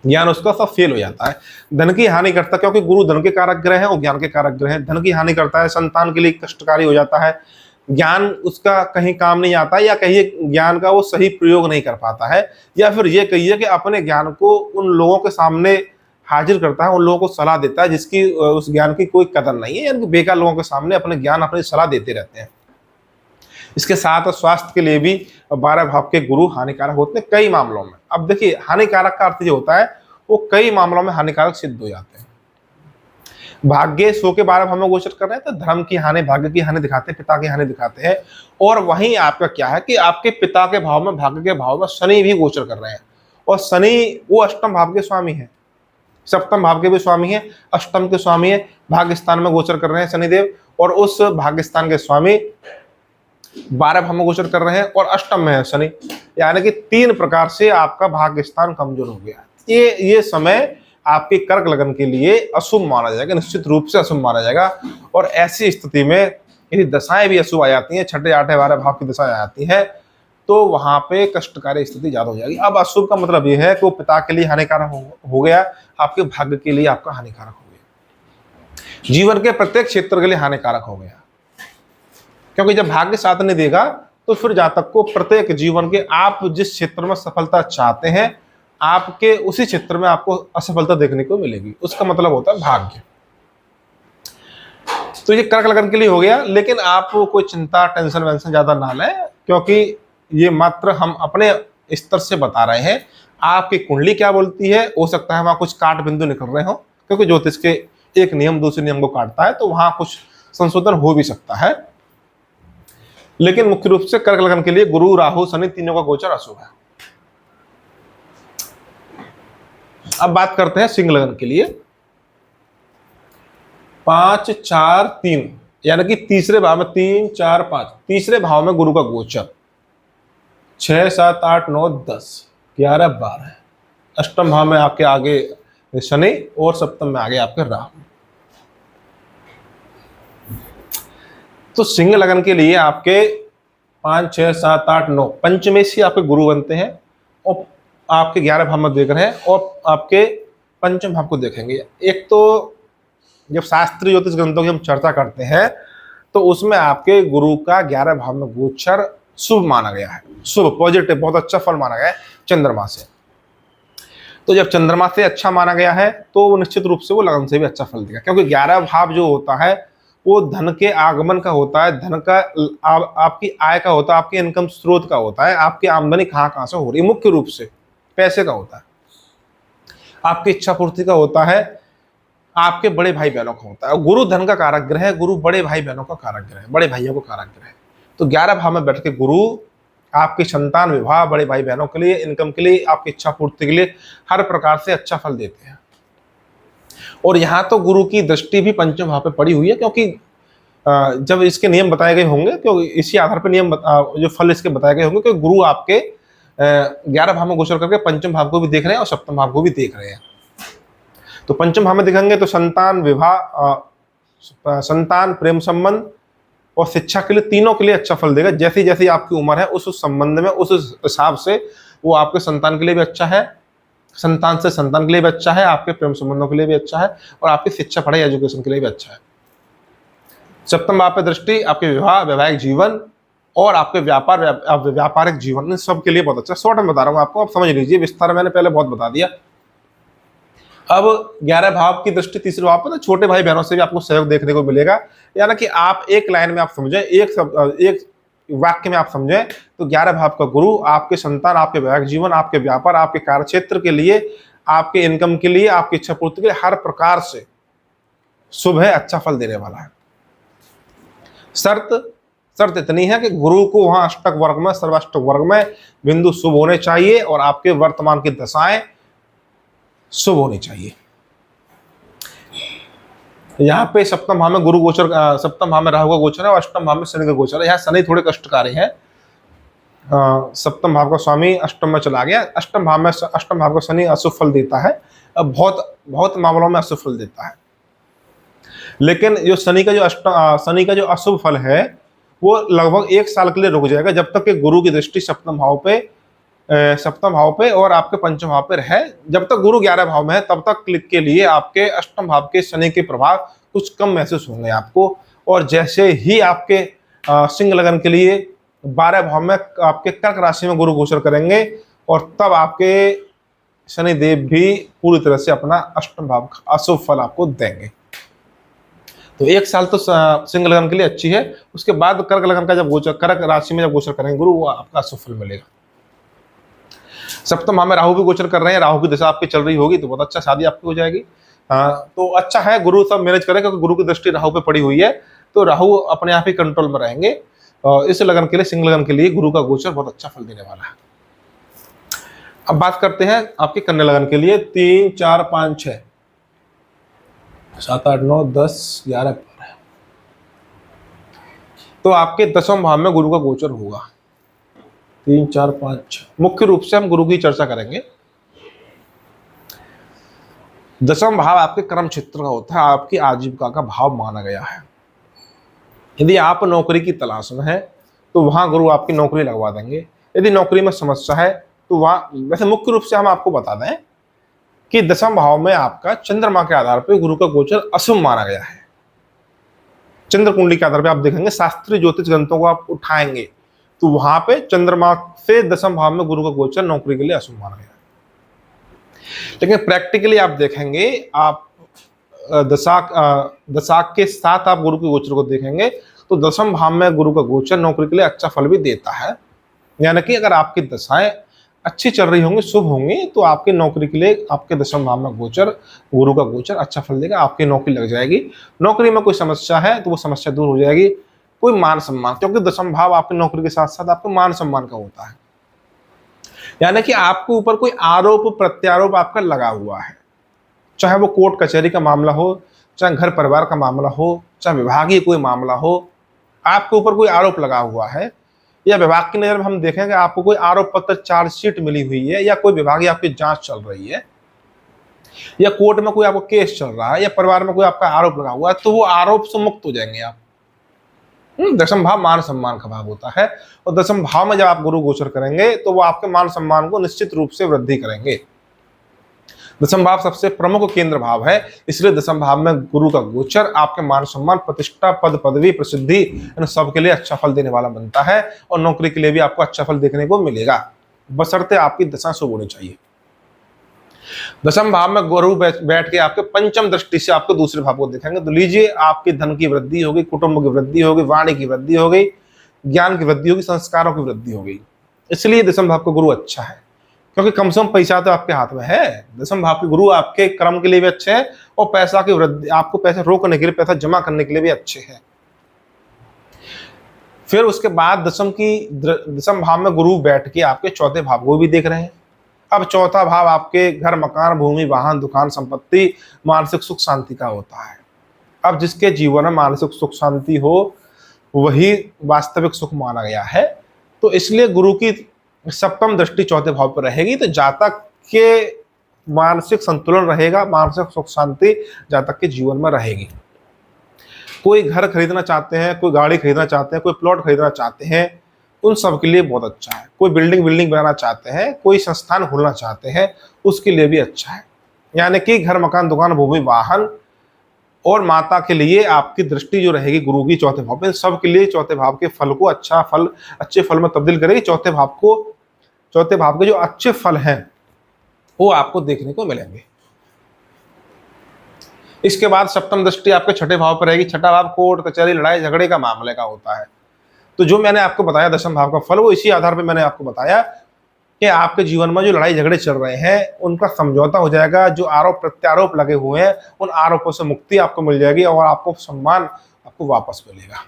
ज्ञान उसका सब फेल हो जाता है। धन की हानि करता है क्योंकि गुरु धन के कारक ग्रह है और ज्ञान के कारक ग्रह है। धन की हानि करता है, संतान के लिए कष्टकारी हो जाता है, ज्ञान उसका कहीं काम नहीं आता है, या कहीं ज्ञान का वो सही प्रयोग नहीं कर पाता है, या फिर ये कहिए कि अपने ज्ञान को उन लोगों के सामने हाजिर करता है, उन लोगों को सलाह देता है जिसकी उस ज्ञान की कोई कदर नहीं है, यानी बेकार लोगों के सामने अपने ज्ञान अपनी सलाह देते रहते हैं। इसके साथ स्वास्थ्य के लिए भी 12 भाव के गुरु हानिकारक होते हैं कई मामलों में। अब देखिए हानिकारक का अर्थ जो होता है वो कई मामलों में हानिकारक सिद्ध हो जाते हैं। भाग्य सो के 12 भाव में गोचर कर रहे हैं तो धर्म की हानि, भाग्य की हानि दिखाते हैं, पिता की हानि दिखाते हैं। और वहीं आपका क्या है कि आपके पिता के भाव में, भाग्य के भाव में शनि भी गोचर कर रहे हैं, और शनि वो अष्टम भाव के स्वामी है, सप्तम भाव के भी स्वामी है, अष्टम के स्वामी है, भाग्य स्थान में गोचर कर रहे हैं शनिदेव, और उस भाग्य स्थान के स्वामी 12 भाव में गोचर कर रहे हैं और अष्टम में है शनि, यानी कि 3 प्रकार से आपका भाग्य स्थान कमजोर हो गया। ये समय आपके कर्क लगन के लिए अशुभ माना जाएगा, निश्चित रूप से अशुभ माना जाएगा। और ऐसी स्थिति में यदि दशाएं भी अशुभ आ जाती हैं, 6, 8, 12 भाव की दशाएं आ जाती हैं, तो वहां पे कष्टकारी स्थिति ज्यादा हो जाएगी। अब अशुभ का मतलब यह है कि वो पिता के लिए हानिकारक हो गया, आपके भाग्य के लिए आपका हानिकारक हो गया, जीवन के प्रत्येक क्षेत्र के लिए हानिकारक हो गया। क्योंकि जब भाग्य साथ नहीं देगा तो फिर जातक को प्रत्येक जीवन के आप जिस क्षेत्र में सफलता चाहते हैं आपके उसी क्षेत्र में आपको असफलता देखने को मिलेगी। उसका मतलब होता है भाग्य। तो ये कर्क लगन के लिए हो गया, लेकिन आप कोई चिंता टेंशन वेंशन ज्यादा ना लें, क्योंकि ये मात्र हम अपने स्तर से बता रहे हैं। आपकी कुंडली क्या बोलती है, हो सकता है वहां कुछ काट बिंदु निकल रहे हो, क्योंकि ज्योतिष के एक नियम दूसरे नियम को काटता है, तो वहां कुछ संशोधन हो भी सकता है। लेकिन मुख्य रूप से कर्क लगन के लिए गुरु राहु शनि तीनों का गोचर अशुभ है। अब बात करते हैं सिंह लगन के लिए। 5 4 3 यानी कि तीसरे भाव में 3 4 5 तीसरे भाव में गुरु का गोचर 6 7 8 9 10 11 12 अष्टम भाव में आपके आगे शनि और सप्तम में आगे आपके राहु। तो सिंह लगन के लिए आपके 5 6 7 8 9 पंचमेशी आपके गुरु बनते हैं और आपके 11 भाव में देख रहे हैं और आपके पंचम भाव को देखेंगे। एक तो जब शास्त्रीय ज्योतिष ग्रंथों की हम चर्चा करते हैं तो उसमें आपके गुरु का 11 भाव में गोचर शुभ माना गया है, शुभ पॉजिटिव बहुत अच्छा फल माना गया है चंद्रमा से। तो जब चंद्रमा से अच्छा माना गया है तो वो निश्चित रूप से वो लगन से भी अच्छा फल देगा, क्योंकि 11 भाव जो होता है वो धन के आगमन का होता है, धन का आपकी आय का होता है, आपके इनकम स्रोत का होता है, आपकी आमदनी कहाँ से हो रही है, मुख्य रूप से पैसे का होता है, आपकी इच्छा पूर्ति का होता है, आपके बड़े भाई बहनों का होता है। और गुरु धन का कारक ग्रह है, गुरु बड़े भाई बहनों का कारक ग्रह है, बड़े भाइयों को कारक ग्रह है। तो 11 भाव में बैठ के गुरु आपकी संतान विवाह, बड़े भाई बहनों के लिए, इनकम के लिए, आपकी इच्छा पूर्ति के लिए हर प्रकार से अच्छा फल देते हैं। और यहाँ तो गुरु की दृष्टि भी पंचम भाव पे पड़ी हुई है, क्योंकि जब इसके नियम बताए गए होंगे, क्योंकि इसी आधार पर नियम जो फल इसके बताए गए होंगे, क्योंकि गुरु आपके 11 भाव में गोचर करके पंचम भाव को भी देख रहे हैं और सप्तम भाव को भी देख रहे हैं। तो पंचम भाव में दिखेंगे तो संतान विवाह, संतान, प्रेम संबंध और शिक्षा के लिए, तीनों के लिए अच्छा फल देगा। जैसी जैसी आपकी उम्र है उस संबंध में, उस हिसाब से वो आपके संतान के लिए भी अच्छा है, संतान से संतान के लिए भी अच्छा है, आपके प्रेम संबंधों के लिए भी अच्छा है और आपकी शिक्षा पढ़ाई एजुकेशन के लिए भी अच्छा है। सप्तम भाव पे दृष्टि आपके विवाह, वैवाहिक जीवन और आपके व्यापारिक जीवन, इन सब के लिए बहुत अच्छा। शॉर्ट में बता रहा हूँ आपको, आप समझ लीजिए, विस्तार मैंने पहले बहुत बता दिया। अब 11 भाव की दृष्टि तीसरे भाव पर, तो छोटे भाई बहनों से भी आपको सहयोग देखने को मिलेगा। यानी कि आप एक लाइन में आप समझें, एक वाक्य में आप समझें तो 11 भाव का गुरु आपके संतान, आपके वैवाहिक जीवन, आपके व्यापार, आपके कार्य क्षेत्र के लिए, आपके इनकम के लिए, आपकी इच्छा पूर्ति के लिए हर प्रकार से शुभ है, अच्छा फल देने वाला है। शर्त इतनी है कि गुरु को वहां अष्टक वर्ग में, सर्वाष्टक वर्ग में बिंदु शुभ होने चाहिए और आपके वर्तमान की दशाएं शुभ होनी चाहिए। यहाँ पे सप्तम भाव में गुरु गोचर, सप्तम भाव में राहु का गोचर है और अष्टम भाव में शनि का गोचर है। यहाँ शनि थोड़े कष्टकारी है, सप्तम भाव का स्वामी अष्टम में चला गया। अष्टम भाव का शनि अशुभ फल देता है, अब बहुत मामलों में अशुभ फल देता है। लेकिन जो शनि का जो अशुभ फल है वो लगभग 1 साल के लिए रुक जाएगा, जब तक कि गुरु की दृष्टि सप्तम भाव पे और आपके पंचम भाव पे रहे। जब तक गुरु 11 भाव में है तब तक के लिए आपके अष्टम भाव के शनि के प्रभाव कुछ कम महसूस होंगे आपको। और जैसे ही आपके सिंह लगन के लिए 12 भाव में आपके कर्क राशि में गुरु गोचर करेंगे और तब आपके शनिदेव भी पूरी तरह से अपना अष्टम भाव का अशुभ फल आपको देंगे। तो 1 साल तो सिंह लगन के लिए अच्छी है, उसके बाद कर्क लगन का कर्क राशि में जब गोचर करेंगे गुरु, वो आपका अशुभ फल मिलेगा। सप्तम भाव में राहु भी गोचर कर रहे हैं, राहु की दशा आपकी चल रही होगी तो बहुत अच्छा शादी आपकी हो जाएगी। तो अच्छा है, गुरु सब मैनेज करें, क्योंकि गुरु की दृष्टि राहु पे पड़ी हुई है, तो राहु अपने आप ही कंट्रोल में रहेंगे। इस लगन के लिए, सिंह लगन के लिए गुरु का गोचर बहुत अच्छा फल देने वाला है। अब बात करते हैं आपके कन्या लगन के लिए। 3 4 5 6 7 8 9 10 11 12, तो आपके 10वें भाव में गुरु का गोचर होगा। 3 4 5 6 मुख्य रूप से हम गुरु की चर्चा करेंगे। 10वां भाव आपके कर्म क्षेत्र का होता है, आपकी आजीविका का भाव माना गया है। यदि आप नौकरी की तलाश में हैं तो वहां गुरु आपकी नौकरी लगवा देंगे। यदि नौकरी में समस्या है तो वहां वैसे मुख्य रूप से हम आपको बता दें कि दसम भाव में आपका चंद्रमा के आधार पर गुरु का गोचर अशुभ माना गया है। चंद्र कुंडली के आधार पर आप देखेंगे, शास्त्रीय ज्योतिष ग्रंथों को आप उठाएंगे तो वहां पे चंद्रमा से दसम भाव में गुरु का गोचर नौकरी के लिए अशुभ माना गया। लेकिन प्रैक्टिकली आप देखेंगे, आप दशाक के साथ आप गुरु के गोचर को देखेंगे तो दसम भाव में गुरु का गोचर नौकरी के लिए अच्छा फल भी देता है। यानी कि अगर आपकी दशाएं अच्छी चल रही होंगी, शुभ होंगी, तो आपकी नौकरी के लिए आपके दसम भाव में गोचर, गुरु का गोचर अच्छा फल देगा, आपकी नौकरी लग जाएगी। नौकरी में कोई समस्या है तो वो समस्या दूर हो जाएगी। कोई मान सम्मान, क्योंकि दसम भाव आपकी नौकरी के साथ साथ आपके मान सम्मान का होता है। यानी कि आपके ऊपर कोई आरोप प्रत्यारोप आपका लगा हुआ है, चाहे वो कोर्ट कचहरी का मामला हो, चाहे घर परिवार का मामला हो, चाहे विभागीय कोई मामला हो, आपके ऊपर कोई आरोप लगा हुआ है, या विभाग की नजर में हम देखें कि आपको कोई आरोप पत्र चार्जशीट मिली हुई है, या कोई विभागीय आपकी जांच चल रही है, या कोर्ट में कोई आपको केस चल रहा है, या परिवार में कोई आपका आरोप लगा हुआ है, तो वो आरोप से मुक्त हो जाएंगे आप। दसम भाव मान सम्मान का भाव होता है, और दसम भाव में जब आप गुरु गोचर करेंगे तो वो आपके मान सम्मान को निश्चित रूप से वृद्धि करेंगे। दसम भाव सबसे प्रमुख केंद्र भाव है, इसलिए दसम भाव में गुरु का गोचर आपके मान सम्मान, प्रतिष्ठा, पद पदवी, प्रसिद्धि, इन सब के लिए अच्छा फल देने वाला बनता है, और नौकरी के लिए भी आपको अच्छा फल देखने को मिलेगा, बशर्ते आपकी दशा शुभ होनी चाहिए। दसम भाव में गुरु बैठ के आपके पंचम दृष्टि से आपको दूसरे भाव को देखेंगे तो लीजिए, आपकी धन की वृद्धि होगी, कुटुंब की वृद्धि होगी, वाणी की वृद्धि हो गई, ज्ञान की वृद्धि होगी, संस्कारों की वृद्धि हो गई। इसलिए दसम भाव का गुरु अच्छा है, क्योंकि कम से कम पैसा तो आपके हाथ में है। दसम भाव के गुरु आपके कर्म के लिए भी अच्छे हैं, और पैसा की वृद्धि, आपको पैसा रोकने के लिए, पैसा जमा करने के लिए भी अच्छे हैं। फिर उसके बाद दसम भाव में गुरु बैठ के आपके चौथे भाव को भी देख रहे हैं। अब चौथा भाव आपके घर, मकान, भूमि, वाहन, दुकान, संपत्ति, मानसिक सुख शांति का होता है। अब जिसके जीवन में मानसिक सुख शांति हो वही वास्तविक सुख माना गया है, तो इसलिए गुरु की सप्तम दृष्टि चौथे भाव पर रहेगी, तो जातक के मानसिक संतुलन रहेगा, मानसिक सुख शांति जातक के जीवन में रहेगी। कोई घर खरीदना चाहते हैं, कोई गाड़ी खरीदना चाहते हैं, कोई प्लॉट खरीदना चाहते हैं, उन सब के लिए बहुत अच्छा है। कोई बिल्डिंग बनाना चाहते हैं, कोई संस्थान खोलना चाहते हैं, उसके लिए भी अच्छा है। यानी कि घर, मकान, दुकान, भूमि, वाहन और माता के लिए आपकी दृष्टि जो रहेगी गुरु की चौथे भाव में, सब के लिए चौथे भाव के फल को अच्छे फल में तब्दील करेगी। चौथे भाव के जो अच्छे फल हैं वो आपको देखने को मिलेंगे। इसके बाद सप्तम दृष्टि आपके छठे भाव पर रहेगी। छठा भाव कोर्ट कचहरी, लड़ाई झगड़े का मामले का होता है। तो जो मैंने आपको बताया दसम भाव का फल, वो इसी आधार पर मैंने आपको बताया कि आपके जीवन में जो लड़ाई झगड़े चल रहे हैं उनका समझौता हो जाएगा। जो आरोप प्रत्यारोप लगे हुए हैं उन आरोपों से मुक्ति आपको मिल जाएगी, और आपको सम्मान आपको वापस मिलेगा।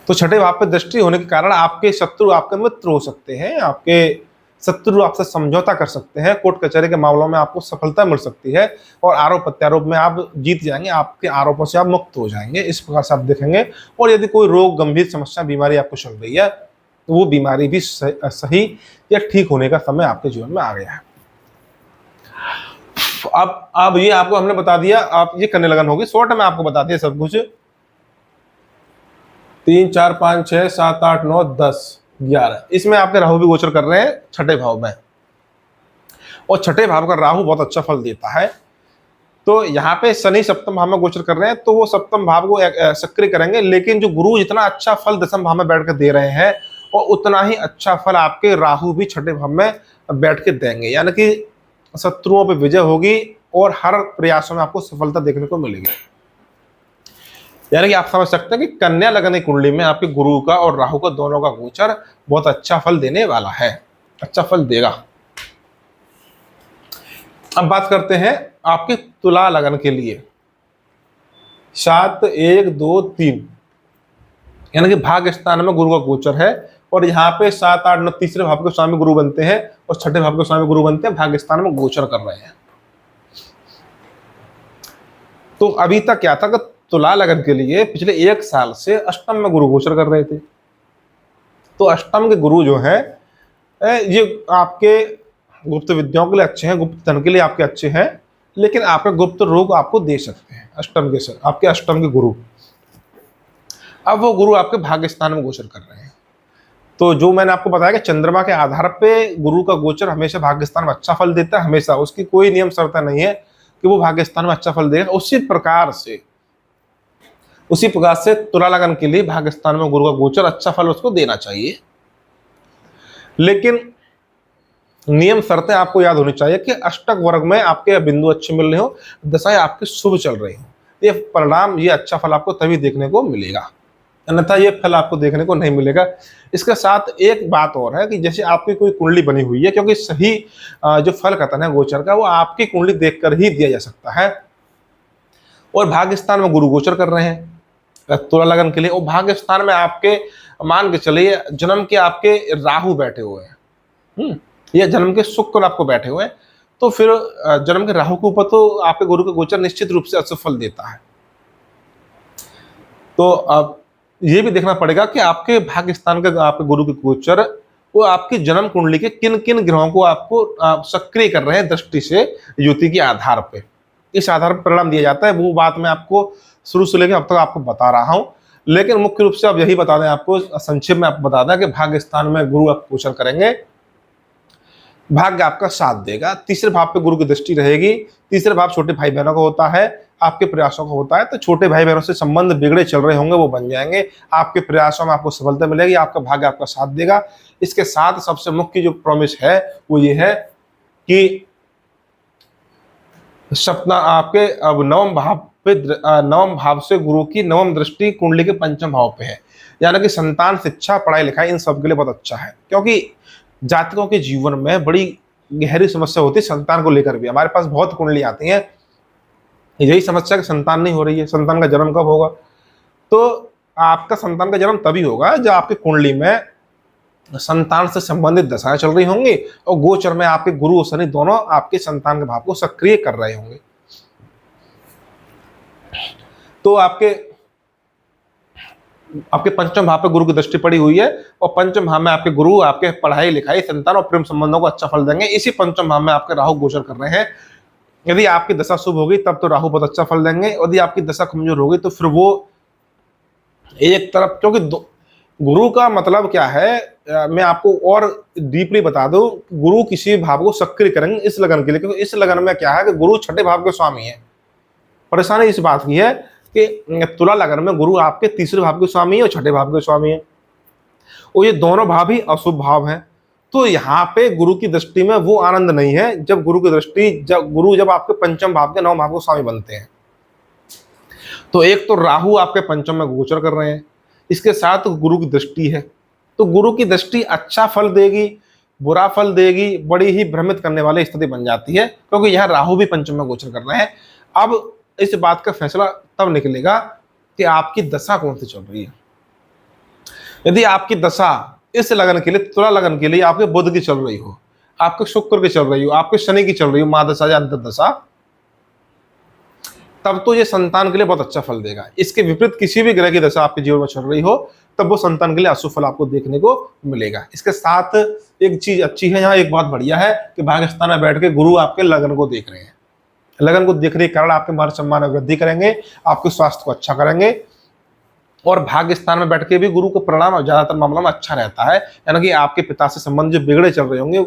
तो छठे भाव पर दृष्टि होने के कारण आपके शत्रु आपके मित्र हो सकते हैं, आपके शत्रु आपसे समझौता कर सकते हैं, कोर्ट कचहरी के मामलों में आपको सफलता मिल सकती है, और आरोप प्रत्यारोप में आप जीत जाएंगे, आपके आरोपों से आप मुक्त हो जाएंगे। इस प्रकार से आप देखेंगे। और यदि कोई रोग, गंभीर समस्या, बीमारी आपको चल रही है तो वो बीमारी भी सही या ठीक होने का समय आपके जीवन में आ गया है। अब ये आपको हमने बता दिया, आप ये करने लगन होगी। शॉर्ट में आपको बता दिया सब कुछ। 3, 4, 5, 6, 7, 8, 9, 10, 11 इसमें आपके राहु भी गोचर कर रहे हैं छठे भाव में, और छठे भाव का राहु बहुत अच्छा फल देता है। तो यहाँ पे शनि सप्तम भाव में गोचर कर रहे हैं, तो वो सप्तम भाव को सक्रिय करेंगे। लेकिन जो गुरु जितना अच्छा फल दसम भाव में बैठ कर दे रहे हैं, और उतना ही अच्छा फल आपके राहु भी छठे भाव में बैठ के देंगे। यानी कि शत्रुओं पर विजय होगी, और हर प्रयासों में आपको सफलता देखने को मिलेगी। यानी कि आप समझ सकते हैं कि कन्या लगन की कुंडली में आपके गुरु का और राहु का दोनों का गोचर बहुत अच्छा फल देने वाला है, अच्छा फल देगा। अब बात करते हैं आपके तुला लगन के लिए। 7, 1, 2, 3 यानी कि भाग्य स्थान में गुरु का गोचर है, और यहाँ पे 7, 8, 9 तीसरे भाव के स्वामी गुरु बनते हैं, और छठे भाव के स्वामी गुरु बनते हैं, भाग्य स्थान में गोचर कर रहे हैं। तो अभी तक क्या था कि तुला लगन के लिए पिछले 1 साल से अष्टम में गुरु गोचर कर रहे थे। तो अष्टम के गुरु जो है ये आपके गुप्त विद्याओं के लिए अच्छे हैं, गुप्त धन के लिए आपके अच्छे हैं, लेकिन आपके गुप्त रोग आपको दे सकते हैं अष्टम के सर, आपके अष्टम के गुरु। अब वो गुरु आपके भाग्य स्थान में गोचर कर रहे हैं। तो जो मैंने आपको बताया कि चंद्रमा के आधार पे गुरु का गोचर हमेशा भाग्यस्थान में अच्छा फल देता है, हमेशा, उसकी कोई नियम शर्त नहीं है कि वो भाग्यस्थान में अच्छा फल देगा। उसी प्रकार से तुला लगन के लिए भाग्यस्थान में गुरु का गोचर अच्छा फल उसको देना चाहिए। लेकिन नियम शर्तें आपको याद होनी चाहिए कि अष्टक वर्ग में आपके बिंदु अच्छे मिल रहे हो, दशाएं आपके शुभ चल रही हो, ये परिणाम, ये अच्छा फल आपको तभी देखने को मिलेगा, अन्यथा ये फल आपको देखने को नहीं मिलेगा। इसके साथ एक बात और है कि जैसे आपकी कोई कुंडली बनी हुई है, क्योंकि सही जो फल कथन है गोचर का वो आपकी कुंडली देखकर ही दिया जा सकता है, और भाग्यस्थान में गुरु गोचर कर रहे हैं तुला लगन के लिए, और भाग्यस्थान में आपके मान के चलिए जन्म के आपके राहु बैठे हुए हैं, या जन्म के शुक्र आपको बैठे हुए हैं, तो फिर जन्म के राहु के ऊपर तो आपके गुरु का गोचर निश्चित रूप से असफल देता है। तो अब ये भी देखना पड़ेगा कि आपके भाग्य स्थान का आपके गुरु के गोचर वो आपकी जन्म कुंडली के किन किन ग्रहों को आपको सक्रिय कर रहे हैं दृष्टि से, युति के आधार पे, इस आधार पर परिणाम दिया जाता है। वो बात मैं आपको शुरू से लेकर अब तक आपको बता रहा हूं, लेकिन मुख्य रूप से अब यही बता दें आपको, संक्षेप में आपको बता दें कि भाग्य स्थान में गुरु आप गोचर करेंगे, भाग्य आपका साथ देगा। तीसरे भाव पे गुरु की दृष्टि रहेगी, तीसरे भाव छोटे भाई बहनों का होता है, आपके प्रयासों का होता है, तो छोटे भाई बहनों से संबंध बिगड़े चल रहे होंगे वो बन जाएंगे, आपके प्रयासों में आपको सफलता मिलेगी, आपका भाग्य आपका साथ देगा। इसके साथ सबसे मुख्य जो प्रॉमिस है वो ये है कि सपना आपके अब नवम भाव से गुरु की नवम दृष्टि कुंडली के पंचम भाव पे है, यानी कि संतान, शिक्षा, पढ़ाई लिखाई, इन सब के लिए बहुत अच्छा है, क्योंकि जातकों के जीवन में बड़ी गहरी समस्या होती है संतान को लेकर भी। हमारे पास बहुत कुंडली आती हैं, यही समस्या कि संतान नहीं हो रही है, संतान का जन्म कब होगा? तो आपका संतान का जन्म तभी होगा जब आपकी कुंडली में संतान से संबंधित दशाएं चल रही होंगी और गोचर में आपके गुरु और शनि दोनों आपके संतान के भाव को सक्रिय कर रहे होंगे। तो आपके पंचम भाव पे गुरु की दृष्टि पड़ी हुई है, और पंचम भाव में आपके गुरु आपके पढ़ाई लिखाई, संतान और प्रेम संबंधों को अच्छा फल देंगे। इसी पंचम भाव में आपके राहु गोचर कर रहे हैं। यदि आपकी दशा शुभ होगी तब तो राहु बहुत अच्छा फल देंगे, यदि आपकी दशा कमजोर होगी तो फिर वो एक तरफ, क्योंकि गुरु का मतलब क्या है, मैं आपको और डीपली बता दूं, गुरु किसी भाव को सक्रिय करेंगे इस लगन के लिए, क्योंकि इस लगन में क्या है कि गुरु छठे भाव के स्वामी है। परेशानी इस बात की है कि तुला लगन में गुरु आपके तीसरे भाव के स्वामी है और छठे भाव के स्वामी है, और ये दोनों भाव ही अशुभ भाव हैं। तो यहाँ पे गुरु की दृष्टि में वो आनंद नहीं है जब गुरु की दृष्टि, जब आपके पंचम भाव के नवम भाव के स्वामी बनते हैं। तो एक तो राहु आपके पंचम में गोचर कर रहे हैं, इसके साथ गुरु की दृष्टि है, तो गुरु की दृष्टि अच्छा फल देगी, बुरा फल देगी, बड़ी ही भ्रमित करने वाली स्थिति बन जाती है, क्योंकि यहाँ राहु भी पंचम में गोचर कर रहे हैं। अब इस बात का फैसला तब निकलेगा कि आपकी दशा कौन सी चल रही है। यदि आपकी दशा इस लगन के लिए, तुला लगन के लिए आपके बुध की चल रही हो, आपके शुक्र की चल रही हो, आपके शनि की चल रही हो, महादशा या अंतर्दशा, तब तो ये संतान के लिए बहुत अच्छा फल देगा। इसके विपरीत किसी भी ग्रह की दशा आपके जीवन में चल रही हो तब वो संतान के लिए अशुभ फल आपको देखने को मिलेगा। इसके साथ एक चीज अच्छी है, यहाँ एक बात बढ़िया है कि भाग्यस्थान में बैठ के गुरु आपके लगन को देख रहे हैं। लगन को देखने के कारण आपके मान सम्मान में वृद्धि करेंगे, आपके स्वास्थ्य को अच्छा करेंगे, और भाग्य स्थान में बैठ के भी गुरु को परिणाम ज्यादातर मामलों में अच्छा रहता है, यानी कि आपके पिता से संबंध जो बिगड़े चल रहे होंगे,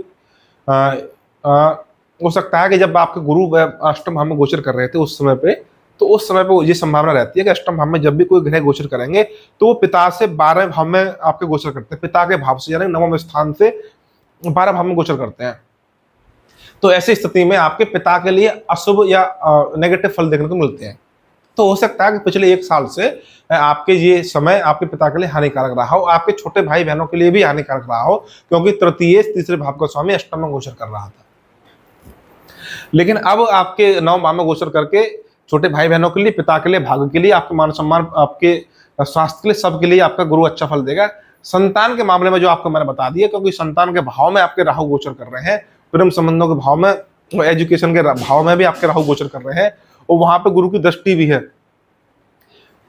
हो सकता है कि जब आपके गुरु अष्टम भाव में गोचर कर रहे थे उस समय पे, तो उस समय पे ये संभावना रहती है कि अष्टम भाव में जब भी कोई ग्रह गोचर करेंगे तो वो पिता से 12वें भाव में आपके गोचर करते हैं, पिता के भाव से, यानी नवम स्थान से 12 भाव में गोचर करते हैं। तो ऐसी स्थिति में आपके पिता के लिए अशुभ या नेगेटिव फल देखने को मिलते हैं। तो हो सकता है कि पिछले 1 साल से आपके ये समय आपके पिता के लिए हानिकारक रहा हो, आपके छोटे भाई बहनों के लिए भी हानिकारक रहा हो, क्योंकि तृतीय तीसरे भाव का स्वामी अष्टम में गोचर कर रहा था। लेकिन अब आपके नवम भाव में गोचर करके छोटे भाई बहनों के लिए, पिता के लिए, भाग्य के लिए, आपके मान सम्मान, आपके स्वास्थ्य के लिए, सबके लिए आपका गुरु अच्छा फल देगा। संतान के मामले में जो आपको मैंने बता दिया, क्योंकि संतान के भाव में आपके राहु गोचर कर रहे हैं, प्रेम संबंधों के भाव में, एजुकेशन के भाव में भी आपके राहु गोचर कर रहे हैं, और वहां पे गुरु की दृष्टि भी है,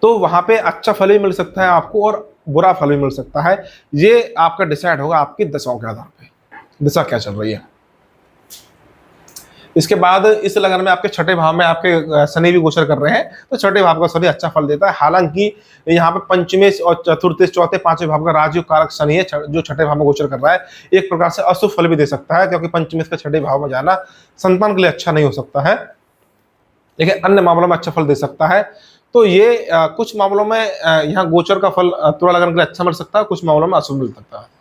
तो वहां पे अच्छा फल भी मिल सकता है आपको और बुरा फल भी मिल सकता है। ये आपका डिसाइड होगा आपकी दशाओं के आधार पे, दशा क्या चल रही है। इसके बाद इस लगन में आपके छठे भाव में आपके शनि भी गोचर कर रहे हैं, तो छठे भाव का शनि अच्छा फल देता है। हालांकि यहाँ पे पंचमे और चतुर्थ, चौथे, पांचवें भाव का राजयोग कारक शनि है जो छठे भाव में गोचर कर रहा है, एक प्रकार से अशुभ फल भी दे सकता है, क्योंकि पंचमे का छठे भाव में जाना संतान के लिए अच्छा नहीं हो सकता है, लेकिन अन्य मामलों में अच्छा फल दे सकता है। तो ये कुछ मामलों में यहाँ गोचर का फल तुला लगन के लिए अच्छा मिल सकता है, कुछ मामलों में अशुभ मिल सकता है।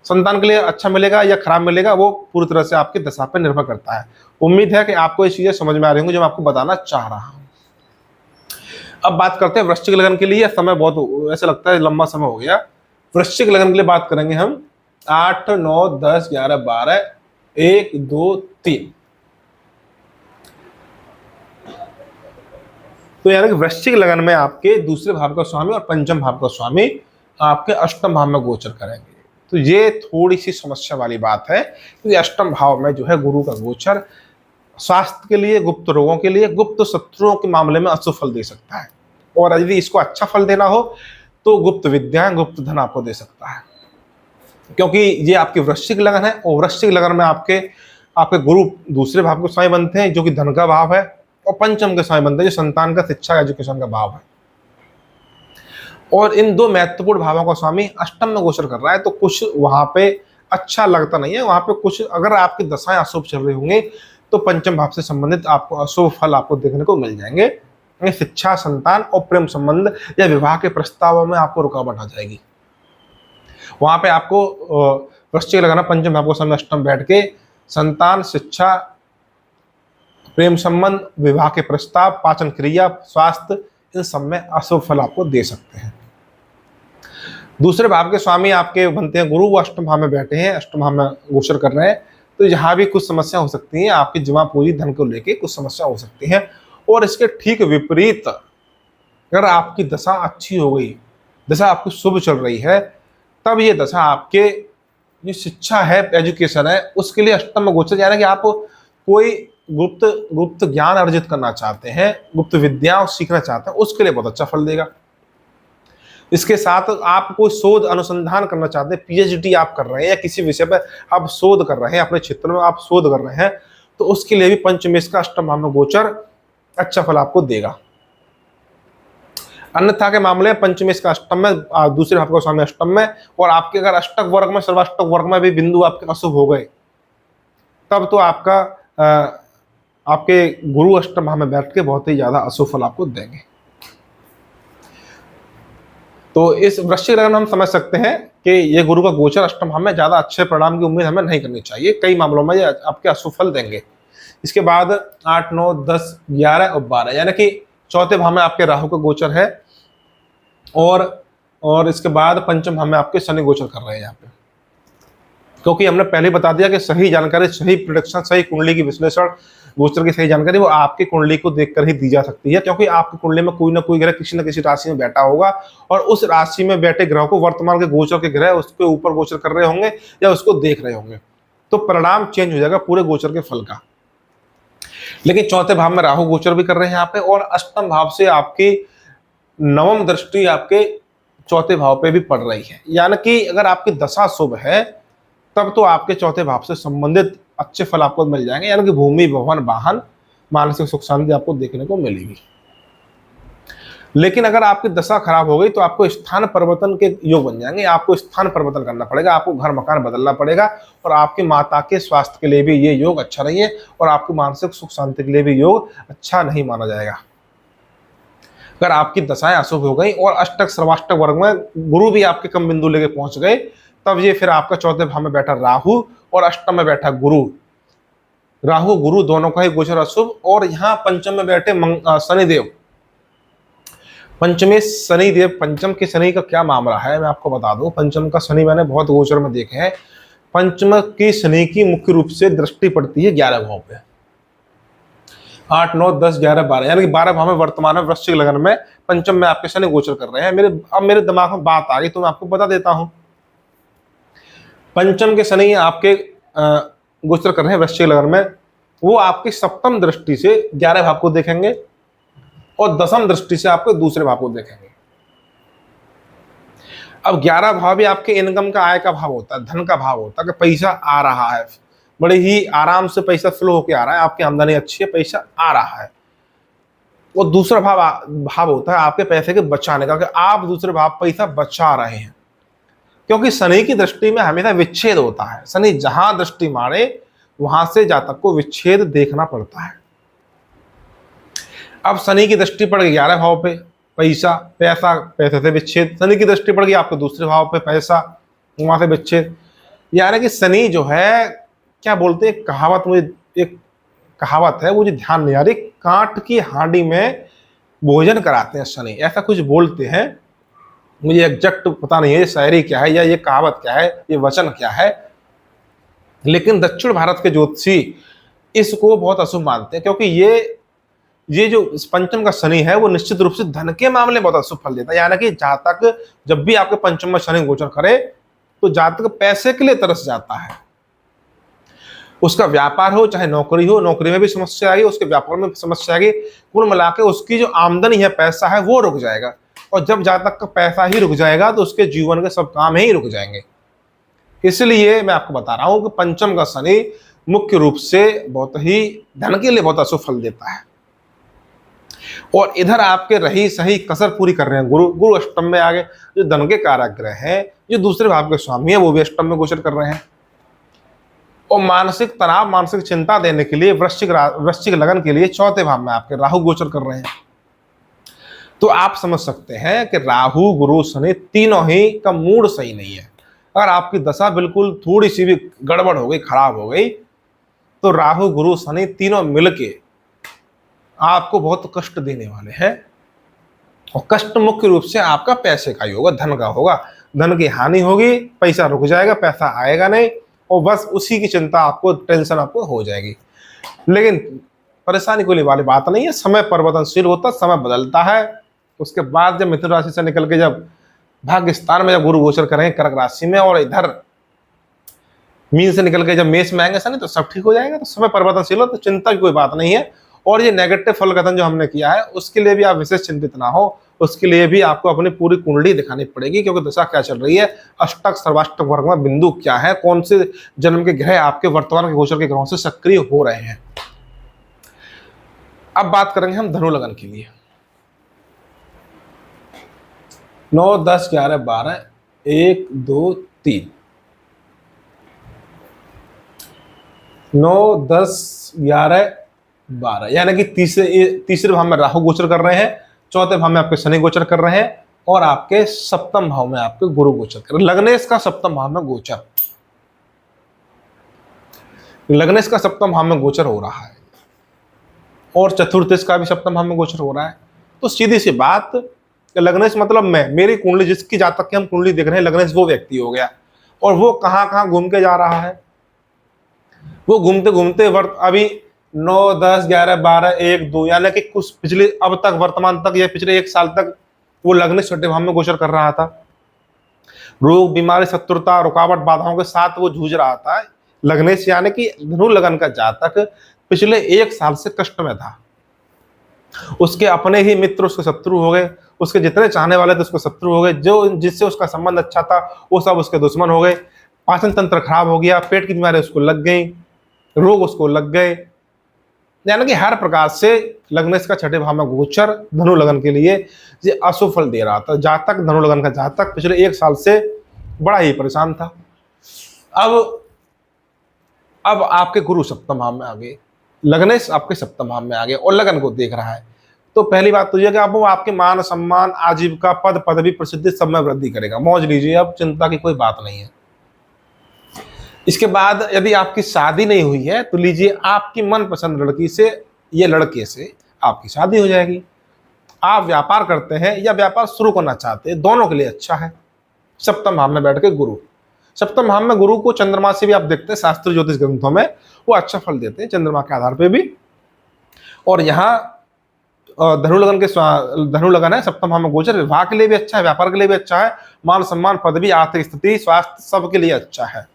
संतान के लिए अच्छा मिलेगा या खराब मिलेगा वो पूरी तरह से आपकी दशा पर निर्भर करता है। उम्मीद है कि आपको ये चीजें समझ में आ रही होंगी जो मैं आपको बताना चाह रहा हूं। अब बात करते हैं वृश्चिक लगन के लिए। समय बहुत ऐसा लगता है लंबा समय हो गया। वृश्चिक लगन के लिए बात करेंगे हम 8, 9, 10, 11, 12, 1, 2, 3। तो यानी कि वृश्चिक लगन में आपके दूसरे भाव का स्वामी और पंचम भाव का स्वामी आपके अष्टम भाव में गोचर करेंगे। तो ये थोड़ी सी समस्या वाली बात है, क्योंकि अष्टम भाव में जो है गुरु का गोचर स्वास्थ्य के लिए, गुप्त रोगों के लिए, गुप्त शत्रुओं के मामले में अशुभ फल दे सकता है। और यदि इसको अच्छा फल देना हो तो गुप्त विद्या, गुप्त धन आपको दे सकता है, क्योंकि ये आपकी वृश्चिक लगन है। और वृश्चिक लगन में आपके गुरु दूसरे भाव के स्वामी बनते हैं जो कि धन का भाव है, और पंचम के स्वामी बनते हैं जो संतान का, शिक्षा, एजुकेशन का भाव है। और इन दो महत्वपूर्ण भावों का स्वामी अष्टम में गोचर कर रहा है, तो कुछ वहां पे अच्छा लगता नहीं है। वहां पे कुछ अगर आपकी दशाएं अशुभ चल रही होंगी तो पंचम भाव से संबंधित आपको अशुभ फल आपको देखने को मिल जाएंगे। शिक्षा, संतान और प्रेम संबंध या विवाह के प्रस्तावों में आपको रुकावट आ जाएगी। वहां पे आपको वृश्चिक लगाना, पंचम भाव के स्वामी अष्टम बैठ के संतान, शिक्षा, प्रेम संबंध, विवाह के प्रस्ताव, पाचन क्रिया, स्वास्थ्य, इन सब में अशुभ फल आपको दे सकते हैं। दूसरे भाव के स्वामी आपके बनते हैं गुरु, वो अष्टम भाव में बैठे हैं, अष्टम भाव में गोचर कर रहे हैं, तो यहाँ भी कुछ समस्या हो सकती है। आपकी जमा पूंजी, धन को लेके कुछ समस्या हो सकती है। और इसके ठीक विपरीत अगर आपकी दशा अच्छी हो गई, दशा आपकी शुभ चल रही है, तब ये दशा आपके जो शिक्षा है, एजुकेशन है, उसके लिए अष्टम में गोचर, यानी कि आप कोई गुप्त ज्ञान अर्जित करना चाहते हैं, गुप्त विद्या सीखना चाहते हैं, उसके लिए बहुत अच्छा फल देगा। इसके साथ आप कोई शोध अनुसंधान करना चाहते हैं, पीएचडी आप कर रहे हैं या किसी विषय पर आप शोध कर रहे हैं, अपने क्षेत्र में आप शोध कर रहे हैं, तो उसके लिए भी पंचमेश का अष्टम भाव में गोचर अच्छा फल आपको देगा। अन्यथा के मामले में पंचमेश का अष्टम में, दूसरे भाव का स्वामी अष्टम में, और आपके अगर अष्टक वर्ग में, सर्वाष्टक वर्ग में भी बिंदु आपके अशुभ हो गए, तब तो आपके गुरु अष्टम भाव में बैठ के बहुत ही ज्यादा अशुभ फल आपको देंगे। तो इस वृश्चिक लगन में हम समझ सकते हैं कि ये गुरु का गोचर अष्टम भाव में ज्यादा अच्छे परिणाम की उम्मीद हमें नहीं करनी चाहिए। कई मामलों में ये आपके अशुभ फल देंगे। इसके बाद 8, 9, 10, 11 और 12, यानी कि चौथे भाव में आपके राहु का गोचर है, और इसके बाद पंचम भाव में आपके शनि गोचर कर रहे हैं यहाँ पे। क्योंकि हमने पहले बता दिया कि सही जानकारी, सही प्रेडिक्शन, सही कुंडली की विश्लेषण, गोचर की सही जानकारी वो आपकी कुंडली को देखकर ही दी जा सकती है, क्योंकि आपकी कुंडली में कोई ना कोई ग्रह किसी न किसी राशि में बैठा होगा, और उस राशि में बैठे ग्रह को वर्तमान के गोचर के ग्रह उसके ऊपर गोचर कर रहे होंगे या उसको देख रहे होंगे, तो परिणाम चेंज हो जाएगा पूरे गोचर के फल का। लेकिन चौथे भाव में राहु गोचर भी कर रहे हैं यहाँ पे, और अष्टम भाव से आपकी नवम दृष्टि आपके चौथे भाव पे भी पड़ रही है। यानी कि अगर आपकी दशा शुभ है तब तो आपके चौथे भाव से संबंधित अच्छे फल आपको मिल जाएंगे, यानी कि भूमि, भवन, वाहन, मानसिक सुख शांति आपको देखने को मिलेगी। लेकिन अगर आपकी दशा खराब हो गई तो आपको स्थान परिवर्तन के योग बन जाएंगे। आपको स्थान परिवर्तन करना पड़ेगा, आपको घर मकान बदलना पड़ेगा, और आपकी माता के स्वास्थ्य के लिए भी ये योग अच्छा नहीं है, और आपकी मानसिक सुख शांति के लिए भी योग अच्छा नहीं माना जाएगा। अगर आपकी दशाएं अशुभ हो गई और अष्टक, सर्वाष्टक वर्ग में गुरु भी आपके कम बिंदु लेके पहुंच गए, तब ये फिर आपका चौथे भाव में बैठा राहु और अष्टम में बैठा गुरु, राहु गुरु दोनों का ही गोचर अशुभ, और यहाँ पंचम में बैठे शनिदेव, पंचमे शनिदेव। पंचम के शनि का क्या मामला है मैं आपको बता दूं। पंचम का शनि मैंने बहुत गोचर में देखे हैं। पंचम की शनि की मुख्य रूप से दृष्टि पड़ती है 11 भाव पे, 8, 9, 10, 11, 12, यानी कि 12 भाव में वर्तमान में वृश्चिक लगन में पंचम में आपके शनि गोचर कर रहे हैं। अब मेरे दिमाग में बात आ गई तो मैं आपको बता देता हूं। पंचम के शनि आपके गोचर कर रहे हैं वृश्चिक लगन में, वो आपकी सप्तम दृष्टि से 11 भाव को देखेंगे और दसम दृष्टि से आपके दूसरे भाव को देखेंगे। अब 11 भाव भी आपके इनकम का, आय का भाव होता है, धन का भाव होता है कि पैसा आ रहा है, बड़े ही आराम से पैसा फ्लो होके आ रहा है, आपकी आमदनी अच्छी है, पैसा आ रहा है। वो दूसरा भाव होता है आपके पैसे के बचाने का, कि आप दूसरे भाव पैसा बचा रहे हैं, क्योंकि शनि की दृष्टि में हमेशा विच्छेद होता है। शनि जहां दृष्टि मारे वहां से जातक को विच्छेद देखना पड़ता है। अब शनि की दृष्टि पड़ गई 11 भाव पे, पैसा पैसे से विच्छेद। शनि की दृष्टि पड़ गई आपके दूसरे भाव पे, पैसा, वहां से विच्छेद। यानी कि शनि जो है, क्या बोलते हैं, कहावत, मुझे एक कहावत है, मुझे ध्यान नहीं आ रही, कांट की हांडी में भोजन कराते हैं शनि, ऐसा कुछ बोलते हैं। मुझे एग्जैक्ट पता नहीं है ये शायरी क्या है या ये कहावत क्या है, ये वचन क्या है, लेकिन दक्षिण भारत के ज्योतिषी इसको बहुत अशुभ मानते हैं, क्योंकि ये जो पंचम का शनि है वो निश्चित रूप से धन के मामले में बहुत अशुभ फल देता है। यानी कि जातक जब भी आपके पंचम में शनि गोचर करे तो जातक पैसे के लिए तरस जाता है। उसका व्यापार हो चाहे नौकरी हो, नौकरी में भी समस्या आएगी, उसके व्यापार में भी समस्या आएगी, कुल मिला के उसकी जो आमदनी है, पैसा है, वो रुक जाएगा। और जब जातक का पैसा ही रुक जाएगा तो उसके जीवन के सब काम ही रुक जाएंगे। इसलिए मैं आपको बता रहा हूं कि पंचम का शनि मुख्य रूप से बहुत ही धन के लिए बहुत अशुभ फल देता है। और इधर आपके रही सही कसर पूरी कर रहे हैं गुरु अष्टम में आ गए, जो धन के कारक ग्रह हैं, जो दूसरे भाव के स्वामी है, वो भी अष्टम में गोचर कर रहे हैं। और मानसिक तनाव, मानसिक चिंता देने के लिए वृश्चिक लगन के लिए चौथे भाव में आपके राहु गोचर कर रहे हैं। तो आप समझ सकते हैं कि राहु, गुरु, शनि तीनों ही का मूड सही नहीं है। अगर आपकी दशा बिल्कुल थोड़ी सी भी गड़बड़ हो गई, खराब हो गई, तो राहु, गुरु, शनि तीनों मिलके आपको बहुत कष्ट देने वाले हैं। और कष्ट मुख्य रूप से आपका पैसे का ही होगा, धन का होगा। धन की हानि होगी, पैसा रुक जाएगा, पैसा आएगा नहीं, और बस उसी की चिंता आपको, टेंशन आपको हो जाएगी। लेकिन परेशानी कोई वाली बात नहीं है, समय परिवर्तनशील होता, समय बदलता है। उसके बाद जब मिथुन राशि से निकल के जब भाग्य स्थान में जब गुरु गोचर करेंगे कर्क राशि में, और इधर मीन से निकल के जब मेष में आएंगे शनि, तो सब ठीक हो जाएगा। तो समय परिवर्तनशील हो, तो चिंता की कोई बात नहीं है। और ये नेगेटिव फल कथन जो हमने किया है उसके लिए भी आप विशेष चिंतित ना हो, उसके लिए भी आपको अपनी पूरी कुंडली दिखानी पड़ेगी, क्योंकि दशा क्या चल रही है, अष्टक सर्वाष्टक वर्ग में बिंदु क्या है, कौन से जन्म के ग्रह आपके वर्तमान के गोचर के ग्रहों से सक्रिय हो रहे हैं। अब बात करेंगे हम धनु लगन के लिए। 9, 10, 11, 12, 1, 2, 3, 9, 10, 11, 12, यानी कि तीसरे भाव में राहु गोचर कर रहे हैं, चौथे भाव में आपके शनि गोचर कर रहे हैं, और आपके सप्तम भाव में आपके गुरु गोचर कर रहे हैं। लग्नेश का सप्तम भाव में गोचर, लग्नेश का सप्तम भाव में गोचर हो रहा है, और चतुर्थेश का भी सप्तम भाव में गोचर हो रहा है। तो सीधी सी बात, लग्नेश मतलब मेरी कुंडली, जिसकी जातक की हम कुंडली देख रहे हैं, लग्नेश वो व्यक्ति हो गया। और वो कहां कहां घूम के जा रहा है, वो घूमते घूमते अभी 9, 10, 11, 12, 1, 2, यानी कि कुछ पिछले अब तक वर्तमान तक या पिछले 1 साल तक वो लग्नेश छठे भाव में गोचर कर रहा था। रोग, बीमारी, शत्रुता, रुकावट, बाधाओं के साथ वो जूझ रहा था। लग्नेश यानी कि धनु लगन का जातक पिछले 1 साल से कष्ट में था। उसके अपने ही मित्र उसके शत्रु हो गए, उसके जितने चाहने वाले थे उसके शत्रु हो गए, जो जिससे उसका संबंध अच्छा था वो सब उसके दुश्मन हो गए। पाचन तंत्र खराब हो गया, पेट की बीमारी उसको लग गई, रोग उसको लग गए। यानी कि हर प्रकार से लग्नेश का छठे भाव में गोचर धनु लगन के लिए ये अशुभ फल दे रहा था। जातक, धनु लगन का जातक पिछले 1 साल से बड़ा ही परेशान था। अब आपके गुरु सप्तम भाव में आ गए, लग्नेश आपके सप्तम भाव में आ गए और लगन को देख रहा है। तो पहली बात तो यह कि अब वो आपके मान, सम्मान, आजीविका, पद, पदवी, प्रसिद्धि सब में वृद्धि करेगा। मौज लीजिए, अब चिंता की कोई बात नहीं है। इसके बाद यदि आपकी शादी नहीं हुई है तो लीजिए, आपकी मनपसंद लड़की से या लड़के से आपकी शादी हो जाएगी। आप व्यापार करते हैं या व्यापार शुरू करना चाहते हैं, दोनों के लिए अच्छा है। सप्तम भाव में बैठ के गुरु, सप्तम भाव में गुरु को चंद्रमा से भी आप देखते हैं शास्त्रीय ज्योतिष ग्रंथों में वो अच्छा फल देते हैं चंद्रमा के आधार पे भी। और यहाँ धनु लगन है, सप्तम भाव में गोचर, विवाह के लिए भी अच्छा है, व्यापार के लिए भी अच्छा है, मान सम्मान, पदवी, आर्थिक स्थिति, स्वास्थ्य सबके लिए अच्छा है।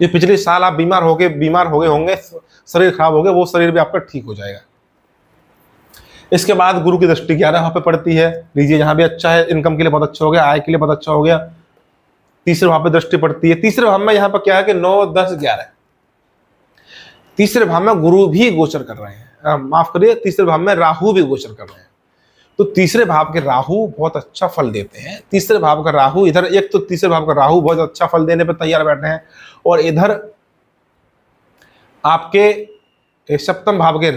ये पिछले साल आप बीमार हो गए होंगे, शरीर खराब हो गया, वो शरीर भी आपका ठीक हो जाएगा। इसके बाद गुरु की दृष्टि 11 भाव पे पड़ती है, लीजिए यहाँ भी अच्छा है, इनकम के लिए बहुत अच्छा हो गया, आय के लिए बहुत अच्छा हो गया। तीसरे भाव पे दृष्टि पड़ती है, तीसरे भाव में यहाँ पर क्या है कि 9, 10, 11 तीसरे भाव में गुरु भी गोचर कर रहे हैं, माफ करिए, तीसरे भाव में राहु भी गोचर कर रहे हैं। तो तीसरे भाव के राहु बहुत अच्छा फल देते हैं। तीसरे भाव का राहु इधर, एक तो तीसरे भाव का राहु बहुत अच्छा फल देने पर तैयार बैठे हैं, और इधर आपके सप्तम भाव के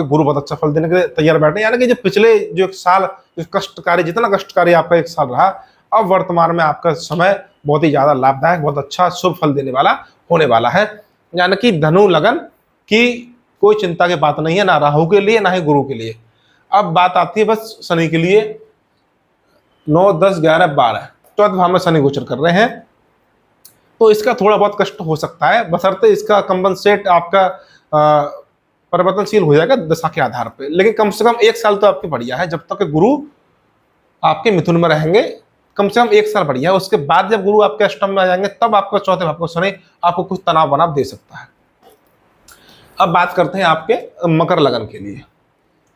गुरु बहुत अच्छा फल देने के लिए तैयार बैठे हैं। यानी कि जो पिछले जो एक साल जो कष्टकारी, जितना कष्टकारी आपका एक साल रहा, अब वर्तमान में आपका समय बहुत ही ज्यादा लाभदायक, बहुत अच्छा शुभ फल देने वाला होने वाला है। यानी कि धनु लगन की कोई चिंता की बात नहीं है, ना राहु के लिए ना ही गुरु के लिए। अब बात आती है बस शनि के लिए। 9, 10, 11, 12 चौथे भाव में शनि गोचर कर रहे हैं, तो इसका थोड़ा बहुत कष्ट हो सकता है, बशर्ते इसका कंपनसेट आपका परिवर्तनशील हो जाएगा दशा के आधार पे। लेकिन कम से कम एक साल तो आपके बढ़िया है, जब तक गुरु आपके मिथुन में रहेंगे कम से कम एक साल बढ़िया है। उसके बाद जब गुरु आपके अष्टम में आ जाएंगे, तब आपका चौथे भाव को शनि आपको कुछ तनाव बनाव दे सकता है। अब बात करते हैं आपके मकर लगन के लिए।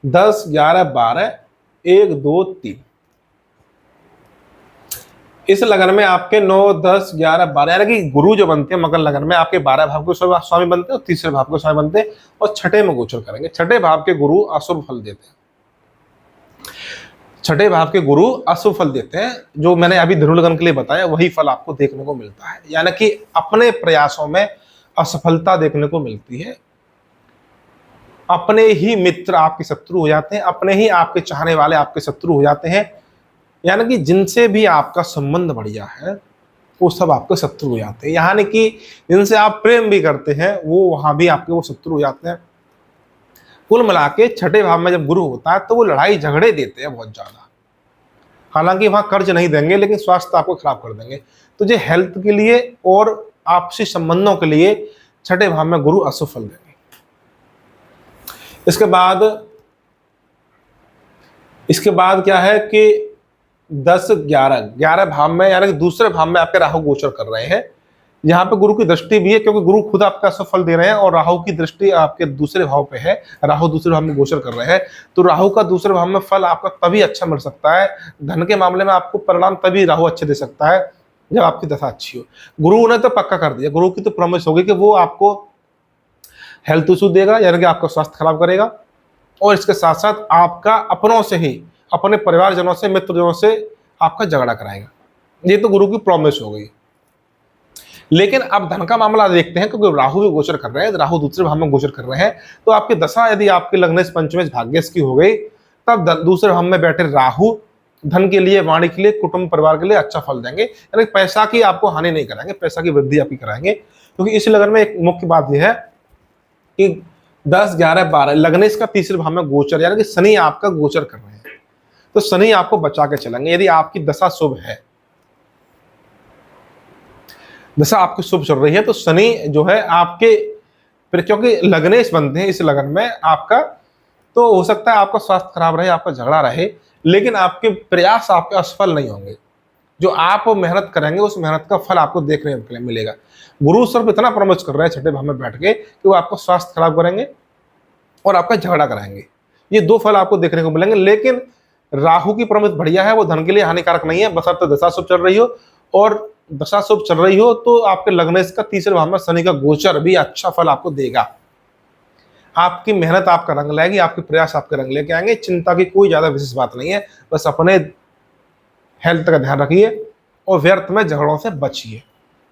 10, 11, 12, 1, 2, 3 इस लगन में आपके 9, 10, 11, 12 यानी कि गुरु जो बनते हैं मकर लगन में आपके 12 भाव के स्वामी बनते हैं और तीसरे भाव के स्वामी बनते हैं, और छठे में गोचर करेंगे। छठे भाव के गुरु अशुभ फल देते हैं। छठे भाव के गुरु अशुभ फल देते हैं, जो मैंने अभी धनु लगन के लिए बताया वही फल आपको देखने को मिलता है। यानी कि अपने प्रयासों में असफलता देखने को मिलती है, अपने ही मित्र आपके शत्रु हो जाते हैं, अपने ही आपके चाहने वाले आपके शत्रु हो जाते हैं। यानी कि जिनसे भी आपका संबंध बढ़िया है वो सब आपके शत्रु हो जाते हैं। यानी कि जिनसे आप प्रेम भी करते हैं वो वहां भी आपके वो शत्रु हो जाते हैं। कुल मिला के छठे भाव में जब गुरु होता है तो वो लड़ाई झगड़े देते हैं बहुत ज्यादा। हालांकि वहां कर्ज नहीं देंगे, लेकिन स्वास्थ्य आपको खराब कर देंगे। तो जो हेल्थ के लिए और आपसी संबंधों के लिए छठे भाव में गुरु अशुभ फल देंगे। इसके बाद क्या है कि 10, 11 भाव में यानी कि दूसरे भाव में आपके राहु गोचर कर रहे हैं। यहाँ पे गुरु की दृष्टि भी है, क्योंकि गुरु खुद आपका अशुभ फल दे रहे हैं और राहु की दृष्टि आपके दूसरे भाव पे है। राहु दूसरे भाव में गोचर कर रहे हैं, तो राहु का दूसरे भाव में फल आपका तभी अच्छा मिल सकता है। धन के मामले में आपको परिणाम तभी राहु अच्छे दे सकता है जब आपकी दशा अच्छी हो। गुरु ने तो पक्का कर दिया, गुरु की तो प्रॉमिस होगी कि वो आपको हेल्थ इशू देगा, यानी कि आपका स्वास्थ्य खराब करेगा, और इसके साथ साथ आपका अपनों से ही, अपने परिवारजनों से, मित्रजनों से आपका झगड़ा कराएगा। ये तो गुरु की प्रॉमिस हो गई। लेकिन अब धन का मामला देखते हैं, क्योंकि राहु भी गोचर कर रहे हैं, राहु दूसरे भाव में गोचर कर रहे हैं। तो आपकी दशा यदि आपके लग्नेश पंचमेश भाग्येश की हो गई, तब दूसरे भाव में बैठे राहु धन के लिए, वाणी के लिए, कुटुंब परिवार के लिए अच्छा फल देंगे। यानी पैसा की आपको हानि नहीं कराएंगे, पैसा की वृद्धि आपकी कराएंगे। क्योंकि इस लगन में एक मुख्य बात यह है कि 10, 11, 12 लग्नेश का तीसरे भाव में गोचर, यानी कि शनि आपका गोचर कर रहे हैं, तो शनि आपको बचा के चलेंगे। यदि आपकी दशा शुभ है, दशा आपकी शुभ चल रही है, तो शनि जो है आपके, क्योंकि लग्नेश बनते हैं इस लगन में आपका, तो हो सकता है आपका स्वास्थ्य खराब रहे, आपका झगड़ा रहे, लेकिन आपके प्रयास आपके असफल नहीं होंगे। जो आप मेहनत करेंगे उस मेहनत का फल आपको देखने को मिलेगा। गुरु सिर्फ इतना प्रॉमिस कर रहे हैं छठे भाव में बैठ के कि वो आपको स्वास्थ्य खराब करेंगे और आपका झगड़ा कराएंगे। ये दो फल आपको देखने को मिलेंगे। लेकिन राहु की प्रॉमिस बढ़िया है, वो धन के लिए हानिकारक नहीं है, बशर्ते दशा शुभ चल रही हो। और दशा शुभ चल रही हो तो आपके लग्नेश का तीसरे भाव में शनि का गोचर भी अच्छा फल आपको देगा। आपकी मेहनत आपका रंग लाएगी, आपके प्रयास आपके रंग लेके आएंगे। चिंता की कोई ज्यादा विशेष बात नहीं है, बस अपने हेल्थ का ध्यान रखिए और व्यर्थ में झगड़ों से बचिए,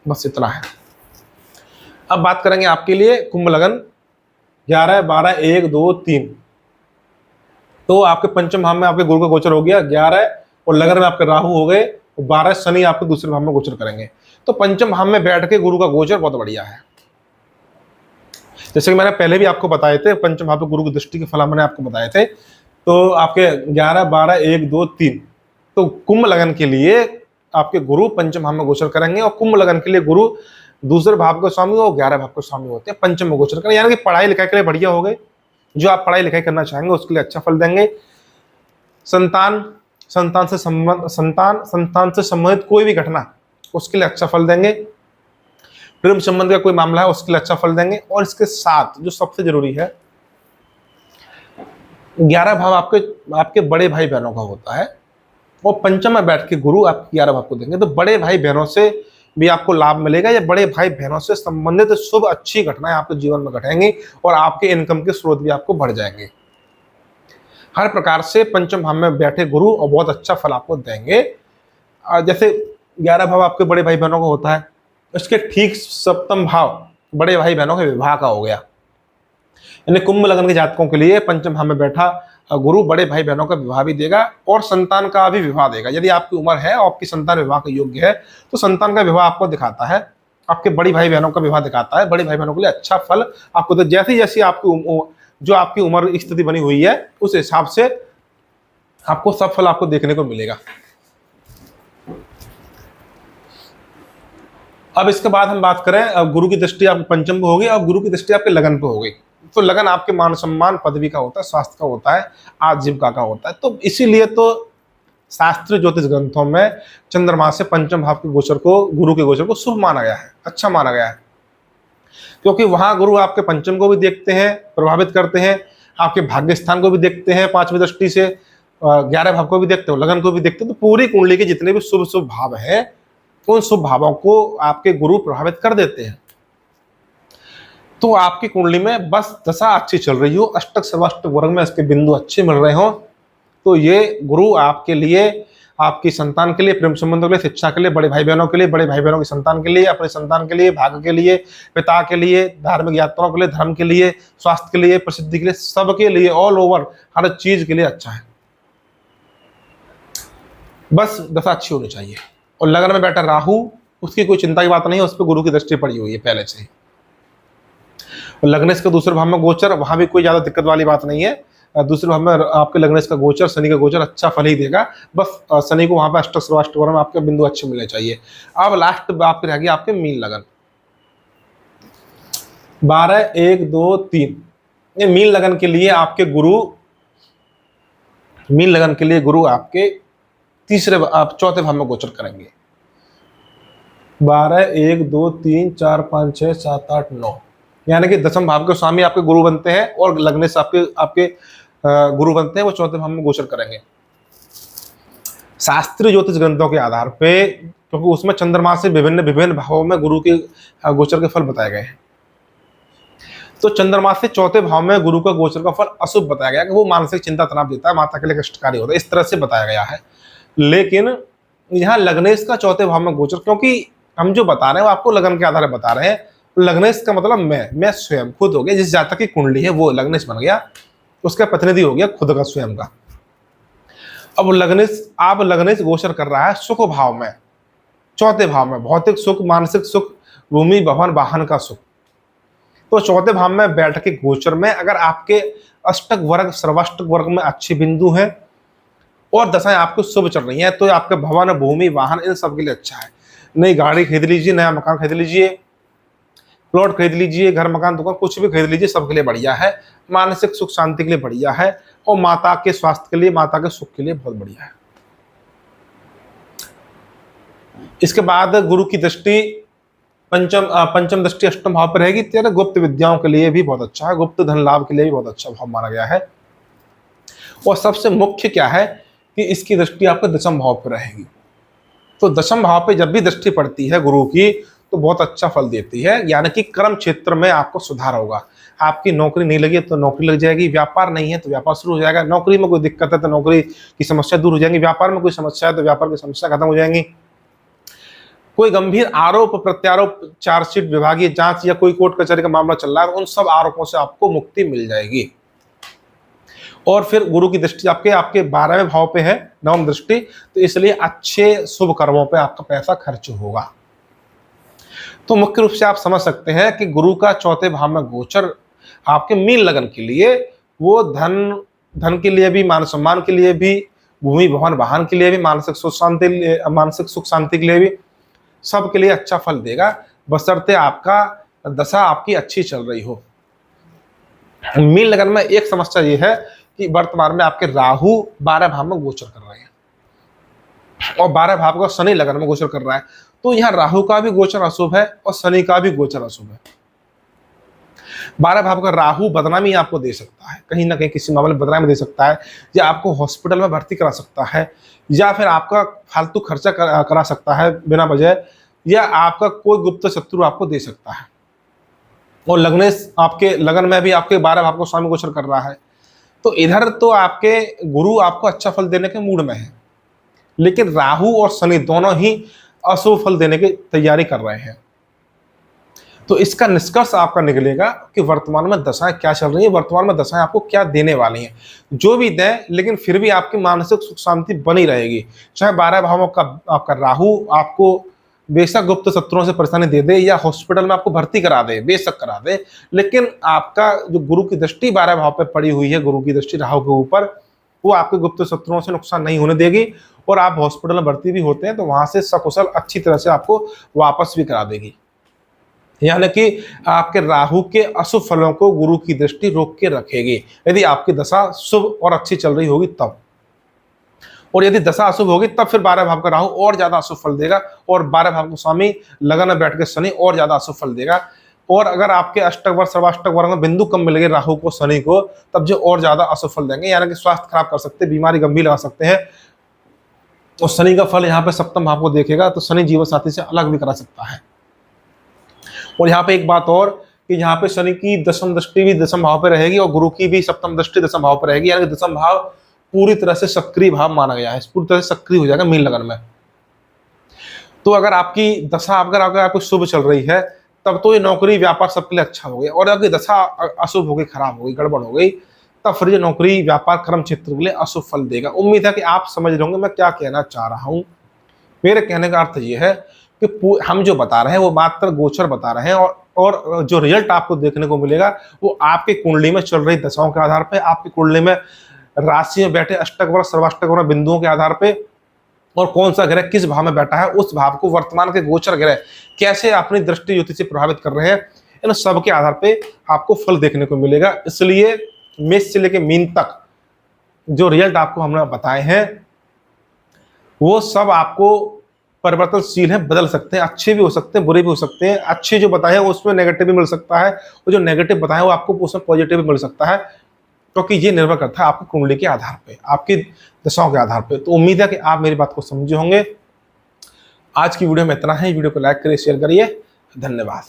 बस इतना है। अब बात करेंगे आपके लिए कुंभ लगन 11, 12, 1, 2, 3। तो आपके पंचम भाव में आपके गुरु का गोचर हो गया 11, और लगन में आपके राहु हो गए, 12 शनि आपके दूसरे भाव में गोचर करेंगे। तो पंचम भाव में बैठ के गुरु का गोचर बहुत बढ़िया है। जैसे कि मैंने पहले भी आपको बताए थे, पंचम भाव पे गुरु की दृष्टि के फल मैंने आपको बताए थे। तो आपके 11, 12, 1, 2, 3 तो कुंभ लगन के लिए आपके गुरु पंचम भाव में गोचर करेंगे, और कुंभ लगन के लिए गुरु दूसरे भाव के स्वामी और 11 भाव के स्वामी होते हैं, पंचम में गोचर करें। यानी कि पढ़ाई लिखाई के लिए बढ़िया हो गए, जो आप पढ़ाई लिखाई करना चाहेंगे उसके लिए अच्छा फल देंगे। संतान से संबंधित कोई भी घटना उसके लिए अच्छा फल देंगे। प्रेम संबंध का कोई मामला है उसके लिए अच्छा फल देंगे। और इसके साथ जो सबसे जरूरी है, 11 भाव आपके बड़े भाई बहनों का होता है, और पंचम में बैठ के गुरु आपके 11 भाव को देंगे। तो बड़े भाई बहनों से भी आपको लाभ मिलेगा, या बड़े भाई बहनों से संबंधित शुभ अच्छी घटनाएं आपके जीवन में घटेंगी और आपके इनकम के स्रोत भी आपको बढ़ जाएंगे। हर प्रकार से पंचम भाव में बैठे गुरु और बहुत अच्छा फल आपको देंगे। जैसे 11 भाव आपके बड़े भाई बहनों का होता है, इसके ठीक सप्तम भाव बड़े भाई बहनों के विवाह का हो गया। यानी कुंभ लग्न के जातकों के लिए पंचम भाव में बैठा गुरु बड़े भाई बहनों का विवाह भी देगा और संतान का भी विवाह देगा। यदि आपकी उम्र है और आपकी संतान विवाह के योग्य है तो संतान का विवाह आपको दिखाता है, आपके बड़ी भाई बहनों का विवाह दिखाता है। बड़ी भाई बहनों के लिए अच्छा फल आपको, तो जैसी जैसी आपकी जो आपकी उम्र स्थिति बनी हुई है उस हिसाब से आपको सब फल आपको देखने को मिलेगा। अब इसके बाद हम बात करें, अब गुरु की दृष्टि आपके पंचम पे होगी और गुरु की दृष्टि आपके लगन पे होगी। तो लगन आपके मान सम्मान पदवी का होता है, स्वास्थ्य का होता है, आजीविका का होता है। तो इसीलिए तो शास्त्रीय ज्योतिष ग्रंथों में चंद्रमा से पंचम भाव के गोचर को, गुरु के गोचर को शुभ माना गया है, अच्छा माना गया है, क्योंकि वहां गुरु आपके पंचम को भी देखते हैं, प्रभावित करते हैं, आपके भाग्य स्थान को भी देखते हैं 5वीं दृष्टि से, 11 भाव को भी देखते हो, लगन को भी देखते हैं। तो पूरी कुंडली के जितने भी शुभ शुभ भाव हैं उन शुभ भावों को आपके गुरु प्रभावित कर देते हैं। तो आपकी कुंडली में बस दशा अच्छी चल रही हो, अष्टक सर्वाष्टक वर्ग में इसके बिंदु अच्छे मिल रहे हो, तो ये गुरु आपके लिए, आपकी संतान के लिए, प्रेम संबंधों के लिए, शिक्षा के लिए, बड़े भाई बहनों के लिए, बड़े भाई बहनों की संतान के लिए, अपने संतान के लिए, भाग्य के लिए, पिता के लिए, धार्मिक यात्राओं के लिए, धर्म के लिए, स्वास्थ्य के लिए, प्रसिद्धि के लिए, सबके लिए, ऑल ओवर हर चीज के लिए अच्छा है। बस दशा अच्छी होनी चाहिए। और लगन में बैठा राहु, उसकी कोई चिंता की बात नहीं है, उस पर गुरु की दृष्टि पड़ी हुई है पहले से ही। लग्नेश का दूसरे भाव में गोचर, वहां भी कोई ज्यादा दिक्कत वाली बात नहीं है। दूसरे भाव में आपके लग्नेश का गोचर, शनि का गोचर अच्छा फल ही देगा। बस शनि को वहां पर अष्टक सर्वाष्टक वर्ग में आपके बिंदु अच्छे मिलने चाहिए। अब लास्ट आपकी रहेगी आपके मीन लगन, 12 1 2 3। ये मीन लगन के लिए आपके गुरु, मीन लगन के लिए गुरु आपके चौथे भाव में गोचर करेंगे। 12 1 2 3 4 5 6 7 8 9, यानी कि दसम भाव के स्वामी आपके गुरु बनते हैं और लग्नेश आपके गुरु बनते हैं, वो चौथे भाव में गोचर करेंगे। शास्त्रीय ज्योतिष ग्रंथों के आधार पे, क्योंकि उसमें चंद्रमा से विभिन्न विभिन्न भावों में गुरु के गोचर के फल बताए गए हैं, तो चंद्रमा से चौथे भाव में गुरु का गोचर का फल अशुभ बताया गया कि वो मानसिक चिंता तनाव देता है, माता के लिए कष्टकारी होता है, इस तरह से बताया गया है। लेकिन यहाँ लग्नेश का चौथे भाव में गोचर, क्योंकि हम जो बता रहे हैं वो आपको लगन के आधार पर बता रहे हैं। लग्नेश का मतलब मैं स्वयं खुद हो गया, जिस जातक की कुंडली है वो लग्नेश बन गया, उसका प्रतिनिधि हो गया खुद का स्वयं का। अब लग्नेश गोचर कर रहा है सुख भाव में, चौथे भाव में, भौतिक सुख, मानसिक सुख, भूमि भवन वाहन का सुख। तो चौथे भाव में बैठ के गोचर में अगर आपके अष्टक वर्ग सर्वाष्टक वर्ग में अच्छे बिंदु हैं और दशाएं आपको शुभ चल रही हैं, तो आपके भवन भूमि वाहन इन सब के लिए अच्छा है। नई गाड़ी खरीद लीजिए, नया मकान खरीद लीजिए, प्लॉट खरीद लीजिए, घर मकान दुकान कुछ भी खरीद लीजिए, सबके लिए बढ़िया है। मानसिक सुख शांति के लिए बढ़िया है और माता के स्वास्थ्य के लिए, माता के सुख के लिए बहुत बढ़िया है। इसके बाद गुरु की दृष्टि पंचम दृष्टि अष्टम भाव पर रहेगी, तेरह गुप्त विद्याओं के लिए भी बहुत अच्छा है, गुप्त धन लाभ के लिए भी बहुत अच्छा भाव माना गया है। और सबसे मुख्य क्या है कि इसकी दृष्टि आपके दशम भाव पर रहेगी। तो दशम भाव पे जब भी दृष्टि पड़ती है गुरु की तो बहुत अच्छा फल देती है, यानी कि कर्म क्षेत्र में आपको सुधार होगा। आपकी नौकरी नहीं लगी तो नौकरी लग जाएगी, व्यापार नहीं है तो व्यापार शुरू हो जाएगा, नौकरी में कोई दिक्कत है तो नौकरी की समस्या दूर हो जाएंगी, व्यापार में कोई समस्या है तो व्यापार की समस्या खत्म हो जाएंगी। कोई गंभीर आरोप प्रत्यारोप, चार्जशीट, विभागीय जांच या कोई कोर्ट कचहरी का मामला चल रहा है, उन सब आरोपों से आपको मुक्ति मिल जाएगी। और फिर गुरु की दृष्टि आपके 12वें भाव पे है, नवम दृष्टि, तो इसलिए अच्छे शुभ कर्मों पे आपका पैसा खर्च होगा। तो मुख्य रूप से आप समझ सकते हैं कि गुरु का चौथे भाव में गोचर आपके मीन लगन के लिए, वो धन के लिए भी, मान सम्मान के लिए भी, भूमि भवन वाहन के लिए भी, मानसिक सुख शांति के लिए भी, सबके लिए अच्छा फल देगा, बशर्ते आपका दशा आपकी अच्छी चल रही हो। मीन लगन में एक समस्या ये है कि वर्तमान में आपके राहु 12 भाव में गोचर कर रहे हैं और 12 भाव का शनि लगन में गोचर कर रहा है, तो यहाँ राहु का भी गोचर अशुभ है और शनि का भी गोचर अशुभ है। 12 भाव का राहु बदनामी आपको दे सकता है, कहीं ना कहीं किसी मामले में बदनामी दे सकता है, या आपको हॉस्पिटल में भर्ती करा सकता है, या फिर आपका फालतू खर्चा करा सकता है बिना वजह, या आपका कोई गुप्त शत्रु आपको दे सकता है। और आपके लगन में भी आपके 12 भाव को स्वामी गोचर कर रहा है। तो इधर तो आपके गुरु आपको अच्छा फल देने के मूड में है, लेकिन राहु और शनि दोनों ही अशुभ फल देने की तैयारी कर रहे हैं। तो इसका निष्कर्ष आपका निकलेगा कि वर्तमान में दशाएं क्या चल रही है, वर्तमान में दशाएं आपको क्या देने वाली हैं। जो भी दें, लेकिन फिर भी आपकी मानसिक सुख शांति बनी रहेगी। चाहे 12 भावों का आपका राहु आपको बेशक गुप्त शत्रुओं से परेशानी दे दे या हॉस्पिटल में आपको भर्ती करा दे, बेशक करा दे, लेकिन आपका जो गुरु की दृष्टि 12 भाव पे पड़ी हुई है, गुरु की दृष्टि राहु के ऊपर, वो आपके गुप्त शत्रुओं से नुकसान नहीं होने देगी। और आप हॉस्पिटल में भर्ती भी होते हैं तो वहां से सकुशल अच्छी तरह से आपको वापस भी करा देगी। यानी कि आपके राहु के अशुभ फलों को गुरु की दृष्टि रोक के रखेगी, यदि आपकी दशा शुभ और अच्छी चल रही होगी तब। और यदि दशा अशुभ होगी तब फिर 12 भाव का राहु और ज्यादा अशुभ फल देगा, और 12 भाव को स्वामी लगन में बैठ के शनि और ज्यादा अशुभ फल देगा। और अगर आपके अष्टक वर्ग सर्वाष्टक वर्ग में बिंदु कम मिल गए राहु को शनि को, तब जो और ज्यादा अशुभ फल देंगे, यानी कि स्वास्थ्य खराब कर सकते हैं, बीमारी गंभीर लगा सकते हैं। और शनि का फल यहाँ पे सप्तम भाव को देखेगा तो शनि जीवन साथी से अलग भी करा सकता है। और यहाँ पे एक बात और कि यहाँ पे शनि की दशम दृष्टि भी दशम भाव पे रहेगी और गुरु की भी सप्तम दृष्टि दशम भाव पे रहेगी, यानी दशम भाव पूरी तरह से सक्रिय भाव माना गया है, पूरी तरह से सक्रिय हो जाएगा मीन लगन में। तो अगर आपकी दशा अगर आपको शुभ चल रही है तब तो ये नौकरी व्यापार सबके लिए अच्छा हो गया, और अगर दशा अशुभ हो गई, खराब हो गई, गड़बड़ हो गई, तब फिर ये नौकरी व्यापार कर्म क्षेत्र के लिए अशुभ फल देगा। उम्मीद है कि आप समझ रहे होंगे मैं क्या कहना चाह रहा हूं। मेरे कहने का अर्थ ये है कि हम जो बता रहे हैं वो मात्र गोचर बता रहे हैं, और जो रिजल्ट आपको देखने को मिलेगा वो आपकी कुंडली में चल रही दशाओं के आधार पर, आपकी कुंडली में राशि में बैठे अष्टक वर्ग सर्वाष्टक वर्ग बिंदुओं के आधार पे, और कौन सा ग्रह किस भाव में बैठा है, उस भाव को वर्तमान के गोचर ग्रह कैसे अपनी दृष्टि युति से प्रभावित कर रहे हैं, इन सब के आधार पे आपको फल देखने को मिलेगा। इसलिए मेष से लेकर मीन तक जो रिजल्ट आपको हमने बताए हैं वो सब आपको परिवर्तनशील है, बदल सकते हैं, अच्छे भी हो सकते हैं, बुरे भी हो सकते हैं। अच्छे जो बताए हैं उसमें नेगेटिव भी मिल सकता है, और जो नेगेटिव बताए वो आपको उसमें पॉजिटिव भी मिल सकता है, क्योंकि ये निर्भर करता है आपकी कुंडली के आधार पे, आपकी दशाओं के आधार पे। तो उम्मीद है कि आप मेरी बात को समझे होंगे। आज की वीडियो में इतना है, वीडियो को लाइक करिए, शेयर करिए, धन्यवाद।